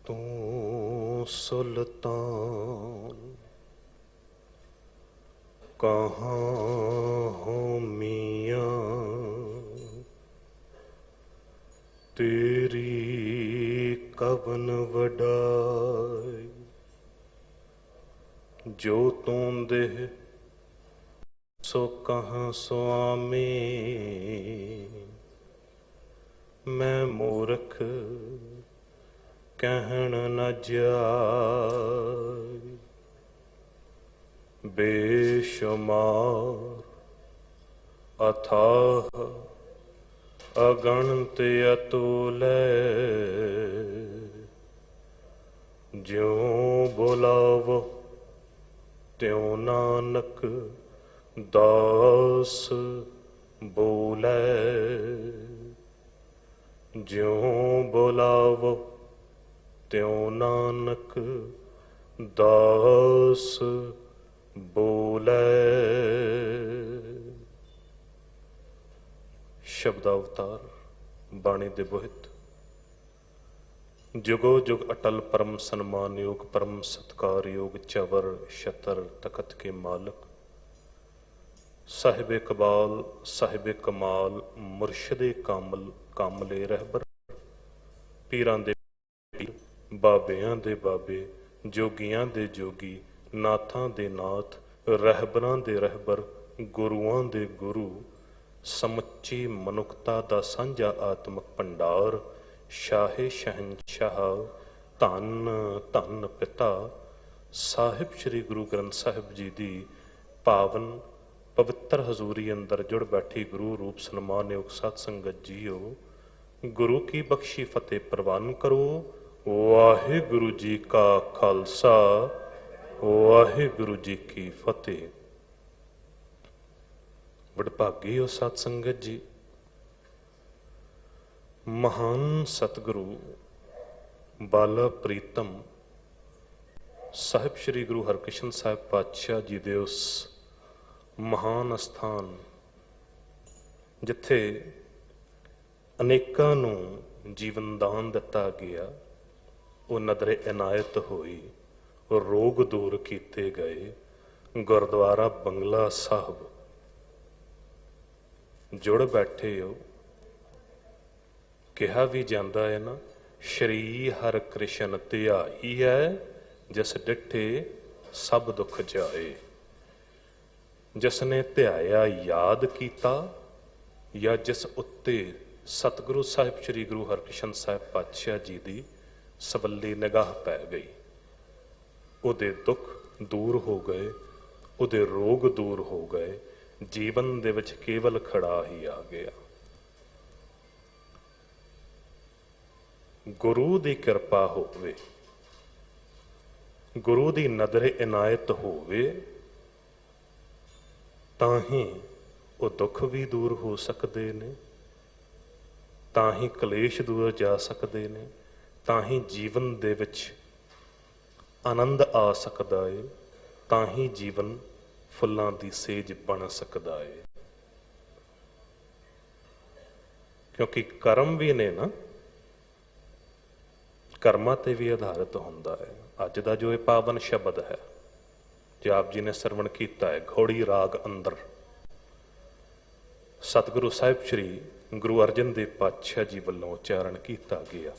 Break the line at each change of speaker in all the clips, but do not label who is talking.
तू सुल्तान कहाँ हो मियाँ, तेरी कवन वडाई, जो तू दे सो कहाँ स्वामी, मैं मूर्ख कहन न जाय। बेशुमार अथाह अगणित अतुलय, ज्यों बुलावो त्यों नानक दास बोले, ज्यों बुलावो त्यों नानक दास बोले। शब्दावतार बाणी दे बोहित। जुगो जुग अटल परम सन्मान योग, परम सत्कार योग, चवर शतर तखत के मालक, साहिब कबाल साहिब कमाल, मुर्शदे कामल कामले रहबर, पीरां दे पीर बाबियां दे बाबे, जोगियां दे जोगी, नाथां दे नाथ, रहबरां दे रहबर, गुरुआं दे गुरु, समुच्ची मनुखता दा सांझा आत्मक भंडार, शाहे शहनशाह धन धन पिता साहिब श्री गुरु ग्रंथ साहिब जी दी पावन पवित्र हजूरी अंदर जुड़ बैठी गुरु रूप सन्मान योग सत संगत जीओ, गुरु की बख्शी फतेह प्रवान करो। वाहिगुरु जी का खालसा, वाहिगुरु जी की फतेह। वडभागी हो सत संगत जी, महान सतगुरु बाला प्रीतम साहिब श्री गुरु हरकृष्ण साहिब पातशाह जी दे उस महान अस्थान जिथे अनेकां नूं जीवन दान दिता गया, वो नदरे इनायत होई, रोग दूर किए गए। गुरुद्वारा बंगला साहब जुड़ बैठे हो, कहा भी जाता है ना, श्री हर कृष्ण ध्याई है, जिस डिठे सब दुख जाए। जिसने ध्याया याद किया, या जिस उत्ते सतगुरु साहिब श्री गुरु हरकृष्ण साहिब पातशाह जी की सवली निगाह पै गई, उहदे दुख दूर हो गए, उहदे रोग दूर हो गए, जीवन दे विच केवल खड़ा ही आ गया। गुरु दी कृपा होवे, गुरु दी नदर इनायत होवे, तां ही वो दुख भी दूर हो सकते ने, तां ही कलेश दूर जा सकते ने, तां ही जीवन दे विच आनंद आ सकता है, तां ही जीवन फुल्लां दी सेज बन सकता है। क्योंकि कर्म भी ने ना, कर्मां ते भी आधारित होंदा है। अज दा जो ये पावन शब्द है जो आप जी ने सरवण किया है, घोड़ी राग अंदर सतगुरु साहिब श्री गुरु अर्जन देव पातशाह जी वालों उच्चारण किया गया,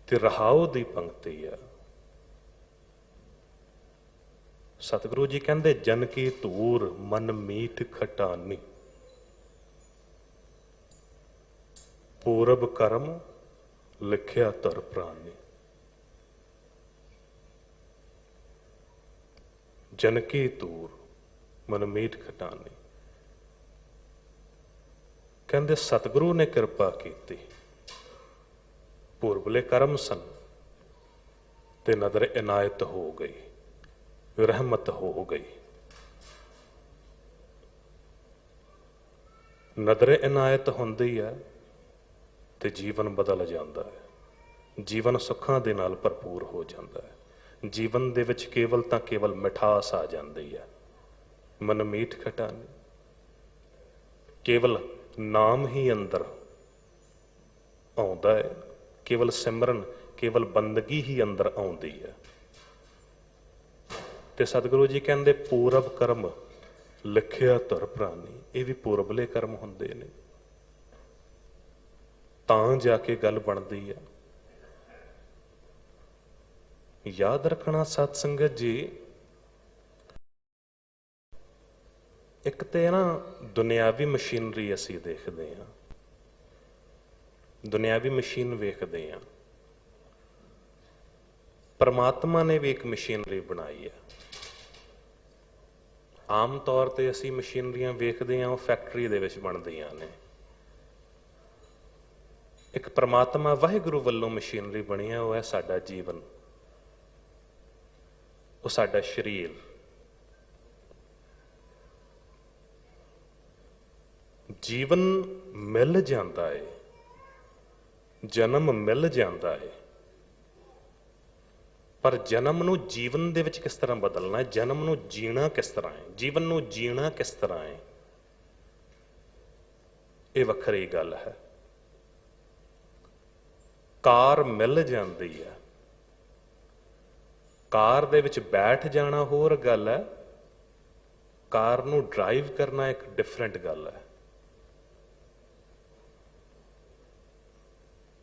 ते रहाओ दी पंक्ति है। सतगुरु जी कहते जन की धूर मन मीठ खटानी, पूरब कर्म लिखिया तर प्राणी। जन की धूर मन मीठ खटानी, कहते सतगुरु ने कृपा की, पूर्वले कर्म सन ते नदर इनायत हो गई, रहमत हो गई। नदर इनायत होंदी है ते जीवन बदल जाता है, जीवन सुखां दे नाल भरपूर हो जाता है। जीवन दे विच केवल तां केवल मिठास आ जाती है, मन मीठ खटानी, केवल नाम ही अंदर आउंदा है, ਕੇਵਲ ਸਿਮਰਨ, ਕੇਵਲ ਬੰਦਗੀ ਹੀ ਅੰਦਰ ਆਉਂਦੀ ਹੈ। ਤੇ ਸਤਿਗੁਰੂ ਜੀ ਕਹਿੰਦੇ ਪੂਰਬ ਕਰਮ ਲਿਖਿਆ ਧੁਰ ਪ੍ਰਾਨੀ, ਇਹ ਵੀ ਪੂਰਬਲੇ ਕਰਮ ਹੁੰਦੇ ਨੇ, ਤਾਂ ਜਾ ਕੇ ਗੱਲ ਬਣਦੀ ਹੈ। ਯਾਦ ਰੱਖਣਾ ਸਤ ਸੰਗਤ ਜੀ, ਇੱਕ ਤੇ ਨਾ ਦੁਨਿਆਵੀ ਮਸ਼ੀਨਰੀ ਅਸੀਂ ਦੇਖਦੇ ਹਾਂ, ਦੁਨਿਆਵੀ ਮਸ਼ੀਨ ਵੇਖਦੇ ਹਾਂ। ਪਰਮਾਤਮਾ ਨੇ ਵੀ ਇੱਕ ਮਸ਼ੀਨਰੀ ਬਣਾਈ ਹੈ। ਆਮ ਤੌਰ ਤੇ ਅਸੀਂ ਮਸ਼ੀਨਰੀਆਂ ਵੇਖਦੇ ਹਾਂ, ਉਹ ਫੈਕਟਰੀ ਦੇ ਵਿੱਚ ਬਣਦੀਆਂ ਨੇ। ਇੱਕ ਪਰਮਾਤਮਾ ਵਾਹਿਗੁਰੂ ਵੱਲੋਂ ਮਸ਼ੀਨਰੀ ਬਣੀ ਹੈ, ਉਹ ਹੈ ਸਾਡਾ ਜੀਵਨ, ਉਹ ਸਾਡਾ ਸਰੀਰ। ਜੀਵਨ ਮਿਲ ਜਾਂਦਾ ਹੈ, ਜਨਮ ਮਿਲ ਜਾਂਦਾ ਹੈ, ਪਰ ਜਨਮ ਨੂੰ ਜੀਵਨ ਦੇ ਵਿੱਚ ਕਿਸ ਤਰ੍ਹਾਂ ਬਦਲਣਾ ਹੈ, ਜਨਮ ਨੂੰ ਜੀਣਾ ਕਿਸ ਤਰ੍ਹਾਂ ਹੈ, ਜੀਵਨ ਨੂੰ ਜੀਣਾ ਕਿਸ ਤਰ੍ਹਾਂ ਹੈ, ਇਹ ਵੱਖਰੀ ਗੱਲ ਹੈ। ਕਾਰ ਮਿਲ ਜਾਂਦੀ ਹੈ, ਕਾਰ ਦੇ ਵਿੱਚ ਬੈਠ ਜਾਣਾ ਹੋਰ ਗੱਲ ਹੈ, ਕਾਰ ਨੂੰ ਡਰਾਈਵ ਕਰਨਾ ਇੱਕ ਡਿਫਰੈਂਟ ਗੱਲ ਹੈ।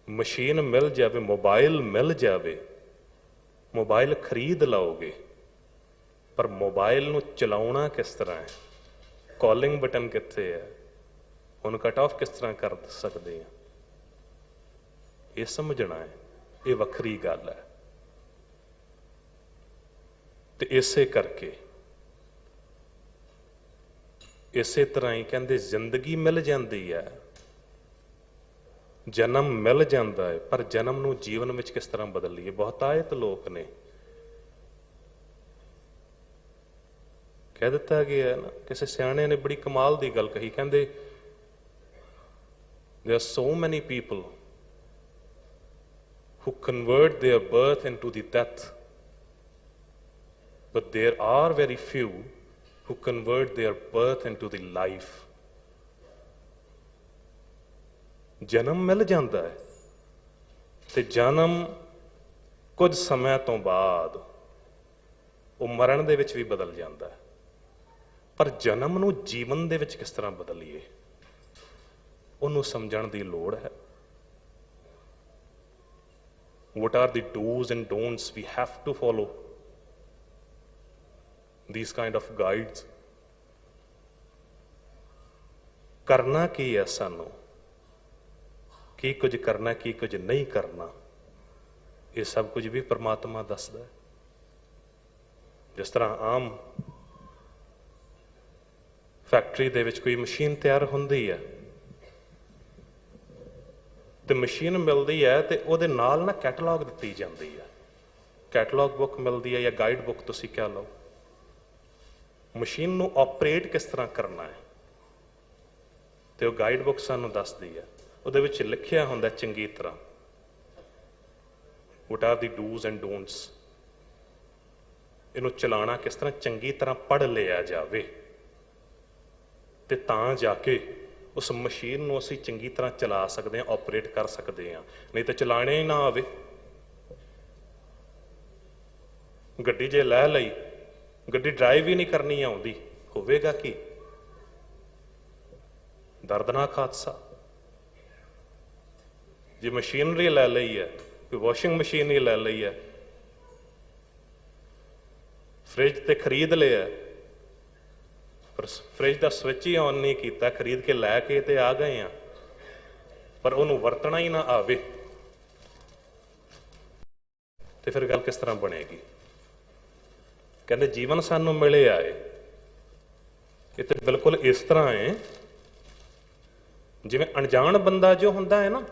ਮਸ਼ੀਨ ਮਿਲ ਜਾਵੇ, ਮੋਬਾਈਲ ਮਿਲ ਜਾਵੇ, ਮੋਬਾਈਲ ਖਰੀਦ ਲਓਗੇ, ਪਰ ਮੋਬਾਈਲ ਨੂੰ ਚਲਾਉਣਾ ਕਿਸ ਤਰ੍ਹਾਂ ਹੈ, ਕਾਲਿੰਗ ਬਟਨ ਕਿੱਥੇ ਹੈ, ਉਹਨੂੰ ਕੱਟ ਆਫ ਕਿਸ ਤਰ੍ਹਾਂ ਕਰ ਸਕਦੇ ਹਾਂ, ਇਹ ਸਮਝਣਾ ਹੈ, ਇਹ ਵੱਖਰੀ ਗੱਲ ਹੈ। ਤੇ ਇਸੇ ਕਰਕੇ ਇਸੇ ਤਰ੍ਹਾਂ ਹੀ ਕਹਿੰਦੇ ਜ਼ਿੰਦਗੀ ਮਿਲ ਜਾਂਦੀ ਹੈ, ਜਨਮ ਮਿਲ ਜਾਂਦਾ ਹੈ, ਪਰ ਜਨਮ ਨੂੰ ਜੀਵਨ ਵਿੱਚ ਕਿਸ ਤਰ੍ਹਾਂ ਬਦਲ ਲਈਏ। ਬਹੁਤਾਇਤ ਲੋਕ ਨੇ, ਕਹਿ ਦਿੱਤਾ ਗਿਆ ਹੈ ਨਾ, ਕਿਸੇ ਸਿਆਣੇ ਨੇ ਬੜੀ ਕਮਾਲ ਦੀ ਗੱਲ ਕਹੀ, ਕਹਿੰਦੇ there are so many people who convert their birth into the death, but there are very few who convert their birth into the life. ਜਨਮ ਮਿਲ ਜਾਂਦਾ ਹੈ, ਤੇ ਜਨਮ ਕੁਝ ਸਮੇਂ ਤੋਂ ਬਾਅਦ ਉਹ ਮਰਨ ਦੇ ਵਿੱਚ ਵੀ ਬਦਲ ਜਾਂਦਾ ਹੈ, ਪਰ ਜਨਮ ਨੂੰ ਜੀਵਨ ਦੇ ਵਿੱਚ ਕਿਸ ਤਰ੍ਹਾਂ ਬਦਲੀਏ, ਉਹਨੂੰ ਸਮਝਣ ਦੀ ਲੋੜ ਹੈ। What are the do's and don'ts we have to follow? These kind of guides. ਕਰਨਾ ਕੀ ਹੈ ਸਾਨੂੰ, ਕੀ ਕੁਝ ਕਰਨਾ, ਕੀ ਕੁਝ ਨਹੀਂ ਕਰਨਾ, ਇਹ ਸਭ ਕੁਝ ਵੀ ਪਰਮਾਤਮਾ ਦੱਸਦਾ ਹੈ। ਜਿਸ ਤਰ੍ਹਾਂ ਆਮ ਫੈਕਟਰੀ ਦੇ ਵਿੱਚ ਕੋਈ ਮਸ਼ੀਨ ਤਿਆਰ ਹੁੰਦੀ ਹੈ, ਤੇ ਮਸ਼ੀਨ ਮਿਲਦੀ ਹੈ, ਤੇ ਉਹਦੇ ਨਾਲ ਨਾ ਕੈਟਲੌਗ ਦਿੱਤੀ ਜਾਂਦੀ ਹੈ, ਕੈਟਲੌਗ ਬੁੱਕ ਮਿਲਦੀ ਹੈ ਜਾਂ ਗਾਈਡ ਬੁੱਕ ਤੁਸੀਂ ਕਹਿ ਲਓ। ਮਸ਼ੀਨ ਨੂੰ ਆਪਰੇਟ ਕਿਸ ਤਰ੍ਹਾਂ ਕਰਨਾ ਹੈ, ਤੇ ਉਹ ਗਾਈਡ ਬੁੱਕ ਸਾਨੂੰ ਦੱਸਦੀ ਹੈ। ਉਹਦੇ ਵਿੱਚ ਲਿਖਿਆ ਹੁੰਦਾ ਚੰਗੀ ਤਰ੍ਹਾਂ what are the do's and don'ts। ਇਹਨੂੰ ਚਲਾਉਣਾ ਕਿਸ ਤਰ੍ਹਾਂ ਚੰਗੀ ਤਰ੍ਹਾਂ ਪੜ੍ਹ ਲਿਆ ਜਾਵੇ, ਤੇ ਤਾਂ ਜਾ ਕੇ ਉਸ ਮਸ਼ੀਨ ਨੂੰ ਅਸੀਂ ਚੰਗੀ ਤਰ੍ਹਾਂ ਚਲਾ ਸਕਦੇ ਹਾਂ, ਆਪਰੇਟ ਕਰ ਸਕਦੇ ਹਾਂ। ਨਹੀਂ ਤਾਂ ਚਲਾਣੇ ਹੀ ਨਾ ਆਵੇ। ਗੱਡੀ ਜੇ ਲੈ ਲਈ, ਗੱਡੀ ਡਰਾਈਵ ਹੀ ਨਹੀਂ ਕਰਨੀ ਆਉਂਦੀ, ਹੋਵੇਗਾ ਕੀ? ਦਰਦਨਾਕ ਹਾਦਸਾ। ਜੇ ਮਸ਼ੀਨਰੀ ਲੈ ਲਈ ਹੈ, ਕੋਈ ਵਾਸ਼ਿੰਗ ਮਸ਼ੀਨ ਹੀ ਲੈ ਲਈ ਹੈ, ਫ੍ਰਿਜ ਤੇ ਖਰੀਦ ਲਿਆ, ਪਰ ਫ੍ਰਿਜ ਦਾ ਸਵਿਚ ਹੀ ਆਨ ਨਹੀਂ ਕੀਤਾ, ਖਰੀਦ ਕੇ ਲੈ ਕੇ ਤੇ ਆ ਗਏ ਆ, ਪਰ ਉਹਨੂੰ ਵਰਤਣਾ ਹੀ ਨਾ ਆਵੇ, ਤੇ ਫਿਰ ਗੱਲ ਕਿਸ ਤਰ੍ਹਾਂ ਬਣੇਗੀ? ਕਹਿੰਦੇ ਜੀਵਨ ਸਾਨੂੰ ਮਿਲਿਆ ਏ, ਇਹ ਤੇ ਬਿਲਕੁਲ ਇਸ ਤਰ੍ਹਾਂ ਹੈ ਜਿਵੇਂ ਅਣਜਾਣ ਬੰਦਾ ਜੋ ਹੁੰਦਾ ਹੈ ਨਾ,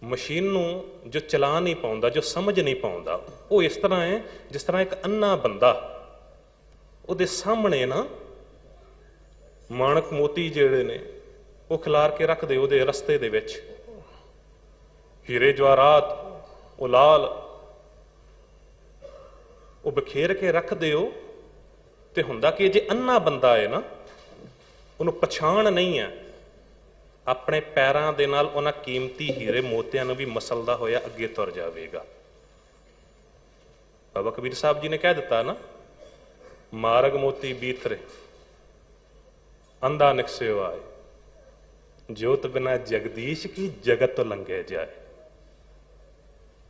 ਮਸ਼ੀਨ ਨੂੰ ਜੋ ਚਲਾ ਨਹੀਂ ਪਾਉਂਦਾ, ਜੋ ਸਮਝ ਨਹੀਂ ਪਾਉਂਦਾ, ਉਹ ਇਸ ਤਰ੍ਹਾਂ ਹੈ ਜਿਸ ਤਰ੍ਹਾਂ ਇੱਕ ਅੰਨਾ ਬੰਦਾ, ਉਹਦੇ ਸਾਹਮਣੇ ਨਾ ਮਾਣਕ ਮੋਤੀ ਜਿਹੜੇ ਨੇ ਉਹ ਖਿਲਾਰ ਕੇ ਰੱਖਦੇ ਉਹਦੇ ਰਸਤੇ ਦੇ ਵਿੱਚ, ਹੀਰੇ ਜਵਾਹਰਾਤ, ਉਹ ਲਾਲ, ਉਹ ਬਖੇਰ ਕੇ ਰੱਖ ਦਿਓ, ਤੇ ਹੁੰਦਾ ਕਿ ਜੇ ਅੰਨਾ ਬੰਦਾ ਹੈ ਨਾ, ਉਹਨੂੰ ਪਛਾਣ ਨਹੀਂ ਹੈ, ਆਪਣੇ ਪੈਰਾਂ ਦੇ ਨਾਲ ਉਹਨਾਂ ਕੀਮਤੀ ਹੀਰੇ ਮੋਤਿਆਂ ਨੂੰ ਵੀ ਮਸਲਦਾ ਹੋਇਆ ਅੱਗੇ ਤੁਰ ਜਾਵੇਗਾ। ਬਾਬਾ ਕਬੀਰ ਸਾਹਿਬ ਜੀ ਨੇ ਕਹਿ ਦਿੱਤਾ ਨਾ, ਮਾਰਗ ਮੋਤੀ ਬੀਤਰੇ ਅੰਧਾ ਨਿਕਸਿਓ ਆਏ, ਜੋਤ ਬਿਨਾ ਜਗਦੀਸ਼ ਕੀ ਜਗਤ ਤੋਂ ਲੰਘੇ ਜਾਏ।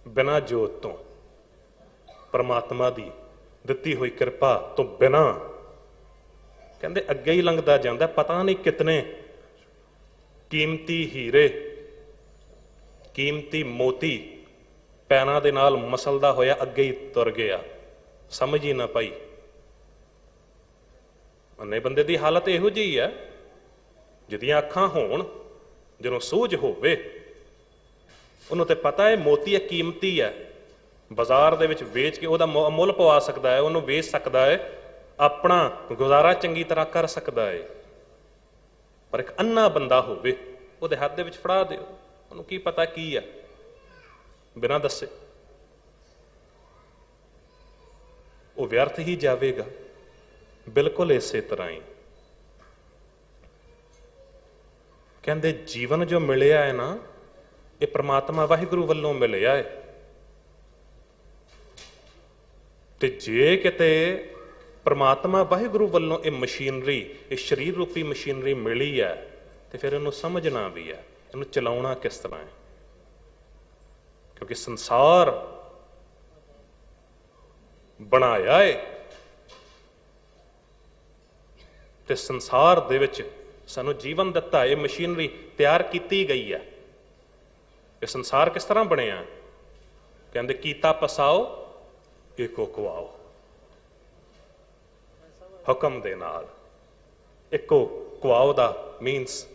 ਬਿਨਾ ਜੋਤ ਤੋਂ, ਪਰਮਾਤਮਾ ਦੀ ਦਿੱਤੀ ਹੋਈ ਕਿਰਪਾ ਤੋਂ ਬਿਨਾ ਕਹਿੰਦੇ ਅੱਗੇ ਹੀ ਲੰਘਦਾ ਜਾਂਦਾ। ਪਤਾ ਨਹੀਂ ਕਿਤਨੇ ਕੀਮਤੀ ਹੀਰੇ, ਕੀਮਤੀ ਮੋਤੀ ਪੈਰਾਂ ਦੇ ਨਾਲ ਮਸਲਦਾ ਹੋਇਆ ਅੱਗੇ ਹੀ ਤੁਰ ਗਿਆ, ਸਮਝ ਹੀ ਨਾ ਪਾਈ। ਅੰਨੇ ਬੰਦੇ ਦੀ ਹਾਲਤ ਇਹੋ ਜਿਹੀ ਹੈ, ਜਿਹਦੀਆਂ ਅੱਖਾਂ ਹੋਣ, ਜਦੋਂ ਸੂਝ ਹੋਵੇ, ਉਹਨੂੰ ਤੇ ਪਤਾ ਹੈ ਮੋਤੀ ਇਹ ਕੀਮਤੀ ਹੈ, ਬਾਜ਼ਾਰ ਦੇ ਵਿੱਚ ਵੇਚ ਕੇ ਉਹਦਾ ਮੁੱਲ ਪਵਾ ਸਕਦਾ ਹੈ, ਉਹਨੂੰ ਵੇਚ ਸਕਦਾ ਹੈ, ਆਪਣਾ ਗੁਜ਼ਾਰਾ ਚੰਗੀ ਤਰ੍ਹਾਂ ਕਰ ਸਕਦਾ ਹੈ। ਪਰ ਇੱਕ ਅੰਨਾ ਬੰਦਾ ਹੋਵੇ, ਉਹਦੇ ਹੱਥ ਦੇ ਵਿੱਚ ਫੜਾ ਦਿਓ, ਉਹਨੂੰ ਕੀ ਪਤਾ ਕੀ ਹੈ, ਬਿਨਾਂ ਦੱਸੇ ਉਹ ਵਿਅਰਥ ਹੀ ਜਾਵੇਗਾ। ਬਿਲਕੁਲ ਇਸੇ ਤਰ੍ਹਾਂ ਹੀ ਕਹਿੰਦੇ ਜੀਵਨ ਜੋ ਮਿਲਿਆ ਹੈ ਨਾ, ਇਹ ਪ੍ਰਮਾਤਮਾ ਵਾਹਿਗੁਰੂ ਵੱਲੋਂ ਮਿਲਿਆ ਹੈ। ਤੇ ਜੇ ਕਿਤੇ ਪ੍ਰਮਾਤਮਾ ਵਾਹਿਗੁਰੂ ਵੱਲੋਂ ਇਹ ਮਸ਼ੀਨਰੀ, ਇਹ ਸਰੀਰ ਰੂਪੀ ਮਸ਼ੀਨਰੀ ਮਿਲੀ ਹੈ, ਤੇ ਫਿਰ ਇਹਨੂੰ ਸਮਝਣਾ ਵੀ ਹੈ, ਇਹਨੂੰ ਚਲਾਉਣਾ ਕਿਸ ਤਰ੍ਹਾਂ ਹੈ। ਕਿਉਂਕਿ ਸੰਸਾਰ ਬਣਾਇਆ ਹੈ ਤੇ ਸੰਸਾਰ ਦੇ ਵਿੱਚ ਸਾਨੂੰ ਜੀਵਨ ਦਿੱਤਾ, ਇਹ ਮਸ਼ੀਨਰੀ ਤਿਆਰ ਕੀਤੀ ਗਈ ਹੈ। ਇਹ ਸੰਸਾਰ ਕਿਸ ਤਰ੍ਹਾਂ ਬਣਿਆ? ਕਹਿੰਦੇ ਕੀਤਾ ਪਸਾਓ ਏਕੋ ਕੁਆਓ, ਹੁਕਮ ਦੇ ਨਾਲ। ਇੱਕੋ ਕੁਆਓ ਦਾ ਮੀਨਸ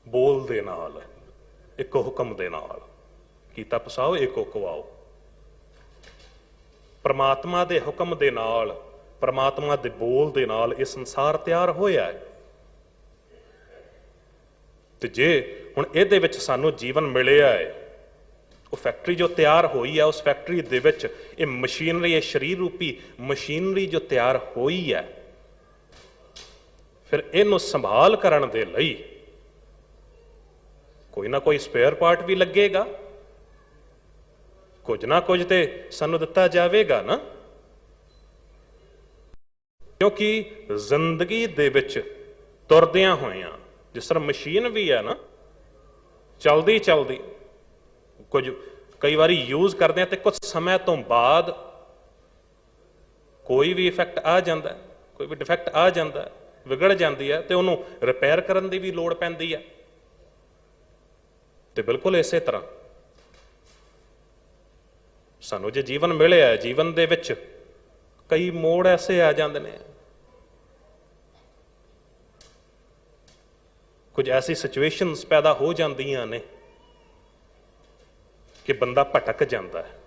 ਬੋਲ ਦੇ ਨਾਲ, ਇੱਕੋ ਹੁਕਮ ਦੇ ਨਾਲ। ਕੀਤਾ ਪਸਾਓ ਏਕੋ ਕੁਆਓ, ਪ੍ਰਮਾਤਮਾ ਦੇ ਹੁਕਮ ਦੇ ਨਾਲ, ਪ੍ਰਮਾਤਮਾ ਦੇ ਬੋਲ ਦੇ ਨਾਲ ਇਹ ਸੰਸਾਰ ਤਿਆਰ ਹੋਇਆ ਹੈ। ਤੇ ਜੇ ਹੁਣ ਇਹਦੇ ਵਿੱਚ ਸਾਨੂੰ ਜੀਵਨ ਮਿਲਿਆ ਹੈ, ਉਹ ਫੈਕਟਰੀ ਜੋ ਤਿਆਰ ਹੋਈ ਹੈ, ਉਸ ਫੈਕਟਰੀ ਦੇ ਵਿੱਚ ਇਹ ਮਸ਼ੀਨਰੀ, ਇਹ ਸਰੀਰ ਰੂਪੀ ਮਸ਼ੀਨਰੀ ਜੋ ਤਿਆਰ ਹੋਈ ਹੈ, ਫਿਰ ਇਹਨੂੰ ਸੰਭਾਲ ਕਰਨ ਦੇ ਲਈ ਕੋਈ ਨਾ ਕੋਈ ਸਪੇਅਰ ਪਾਰਟ ਵੀ ਲੱਗੇਗਾ, ਕੁਝ ਨਾ ਕੁਝ ਤੇ ਸਾਨੂੰ ਦਿੱਤਾ ਜਾਵੇਗਾ ਨਾ। ਕਿਉਂਕਿ ਜ਼ਿੰਦਗੀ ਦੇ ਵਿੱਚ ਤੁਰਦਿਆਂ ਹੋਇਆਂ, ਜਿਸ ਤਰ੍ਹਾਂ ਮਸ਼ੀਨ ਵੀ ਹੈ ਨਾ, ਚਲਦੀ ਚਲਦੀ ਕੁਝ ਕਈ ਵਾਰੀ ਯੂਜ਼ ਕਰਦੇ ਆ ਤੇ ਕੁਝ ਸਮੇਂ ਤੋਂ ਬਾਅਦ ਕੋਈ ਵੀ ਇਫੈਕਟ ਆ ਜਾਂਦਾ, ਕੋਈ ਵੀ ਡਿਫੈਕਟ ਆ ਜਾਂਦਾ, ਵਿਗੜ ਜਾਂਦੀ ਹੈ, ਤੇ ਉਹਨੂੰ ਰਿਪੇਅਰ ਕਰਨ ਦੀ ਵੀ ਲੋੜ ਪੈਂਦੀ ਹੈ। ਤੇ ਬਿਲਕੁਲ ਇਸੇ ਤਰ੍ਹਾਂ ਸਾਨੂੰ ਜੇ ਜੀਵਨ ਮਿਲਿਆ, ਜੀਵਨ ਦੇ ਵਿੱਚ ਕਈ ਮੋੜ ਐਸੇ ਆ ਜਾਂਦੇ ਨੇ, ਕੁਝ ਐਸੀ ਸਿਚੁਏਸ਼ਨਸ ਪੈਦਾ ਹੋ ਜਾਂਦੀਆਂ ਨੇ ਕਿ ਬੰਦਾ ਭਟਕ ਜਾਂਦਾ ਹੈ।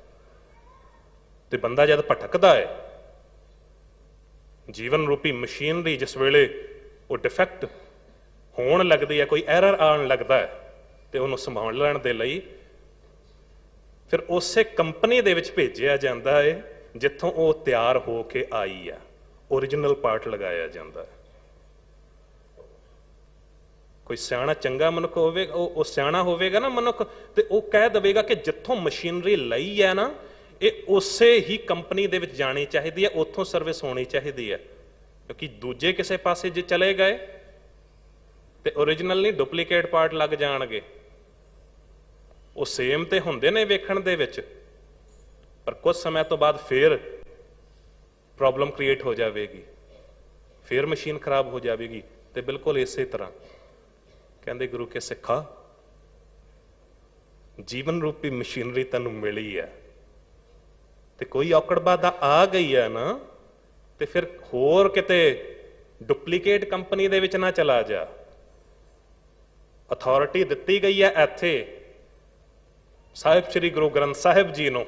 ਤੇ ਬੰਦਾ ਜਦ ਭਟਕਦਾ ਹੈ, ਜੀਵਨ ਰੂਪੀ ਮਸ਼ੀਨਰੀ ਜਿਸ ਵੇਲੇ ਉਹ ਡਿਫੈਕਟ ਹੋਣ ਲੱਗਦੀ ਹੈ, ਕੋਈ ਐਰਰ ਆਉਣ ਲੱਗਦਾ ਹੈ, ਤੇ ਉਹਨੂੰ ਸੰਭਾਲਣ ਦੇ ਲਈ ਫਿਰ ਉਸੇ ਕੰਪਨੀ ਦੇ ਵਿੱਚ ਭੇਜਿਆ ਜਾਂਦਾ ਹੈ ਜਿੱਥੋਂ ਉਹ ਤਿਆਰ ਹੋ ਕੇ ਆਈ ਆ, ਓਰੀਜਨਲ ਪਾਰਟ ਲਗਾਇਆ ਜਾਂਦਾ ਹੈ। ਕੋਈ ਸਿਆਣਾ ਚੰਗਾ ਮਨੁੱਖ ਹੋਵੇਗਾ, ਉਹ ਸਿਆਣਾ ਹੋਵੇਗਾ ਨਾ ਮਨੁੱਖ, ਤੇ ਉਹ ਕਹਿ ਦੇਵੇਗਾ ਕਿ ਜਿੱਥੋਂ ਮਸ਼ੀਨਰੀ ਲਈ ਹੈ ਨਾ, ਇਹ ਉਸੇ ਹੀ ਕੰਪਨੀ ਦੇ ਵਿੱਚ ਜਾਣੀ ਚਾਹੀਦੀ ਹੈ, ਉੱਥੋਂ ਸਰਵਿਸ ਹੋਣੀ ਚਾਹੀਦੀ ਹੈ। ਕਿਉਂਕਿ ਦੂਜੇ ਕਿਸੇ ਪਾਸੇ ਜੇ ਚਲੇ ਗਏ ਤੇ ਓਰੀਜਨਲ ਨਹੀਂ, ਡੁਪਲੀਕੇਟ ਪਾਰਟ ਲੱਗ ਜਾਣਗੇ। ਉਹ ਸੇਮ ਤੇ ਹੁੰਦੇ ਨੇ ਵੇਖਣ ਦੇ ਵਿੱਚ, ਪਰ ਕੁਝ ਸਮੇਂ ਤੋਂ ਬਾਅਦ ਫੇਰ ਪ੍ਰੋਬਲਮ ਕ੍ਰੀਏਟ ਹੋ ਜਾਵੇਗੀ, ਫੇਰ ਮਸ਼ੀਨ ਖਰਾਬ ਹੋ ਜਾਵੇਗੀ। ਤੇ ਬਿਲਕੁਲ ਇਸੇ ਤਰ੍ਹਾਂ ਕਹਿੰਦੇ ਗੁਰੂ ਕੇ ਸਿੱਖਾ, ਜੀਵਨ ਰੂਪੀ ਮਸ਼ੀਨਰੀ ਤੈਨੂੰ ਮਿਲੀ ਹੈ, ਤੇ ਕੋਈ ਔਕੜਬਾਦ ਆ ਗਈ ਹੈ ਨਾ, ਤੇ ਫਿਰ ਹੋਰ ਕਿਤੇ ਡੁਪਲੀਕੇਟ ਕੰਪਨੀ ਦੇ ਵਿੱਚ ਨਾ ਚਲਾ ਜਾ। ਅਥਾਰਟੀ ਦਿੱਤੀ ਗਈ ਹੈ ਇੱਥੇ ਸਾਹਿਬ ਸ੍ਰੀ ਗੁਰੂ ਗ੍ਰੰਥ ਸਾਹਿਬ ਜੀ ਨੂੰ,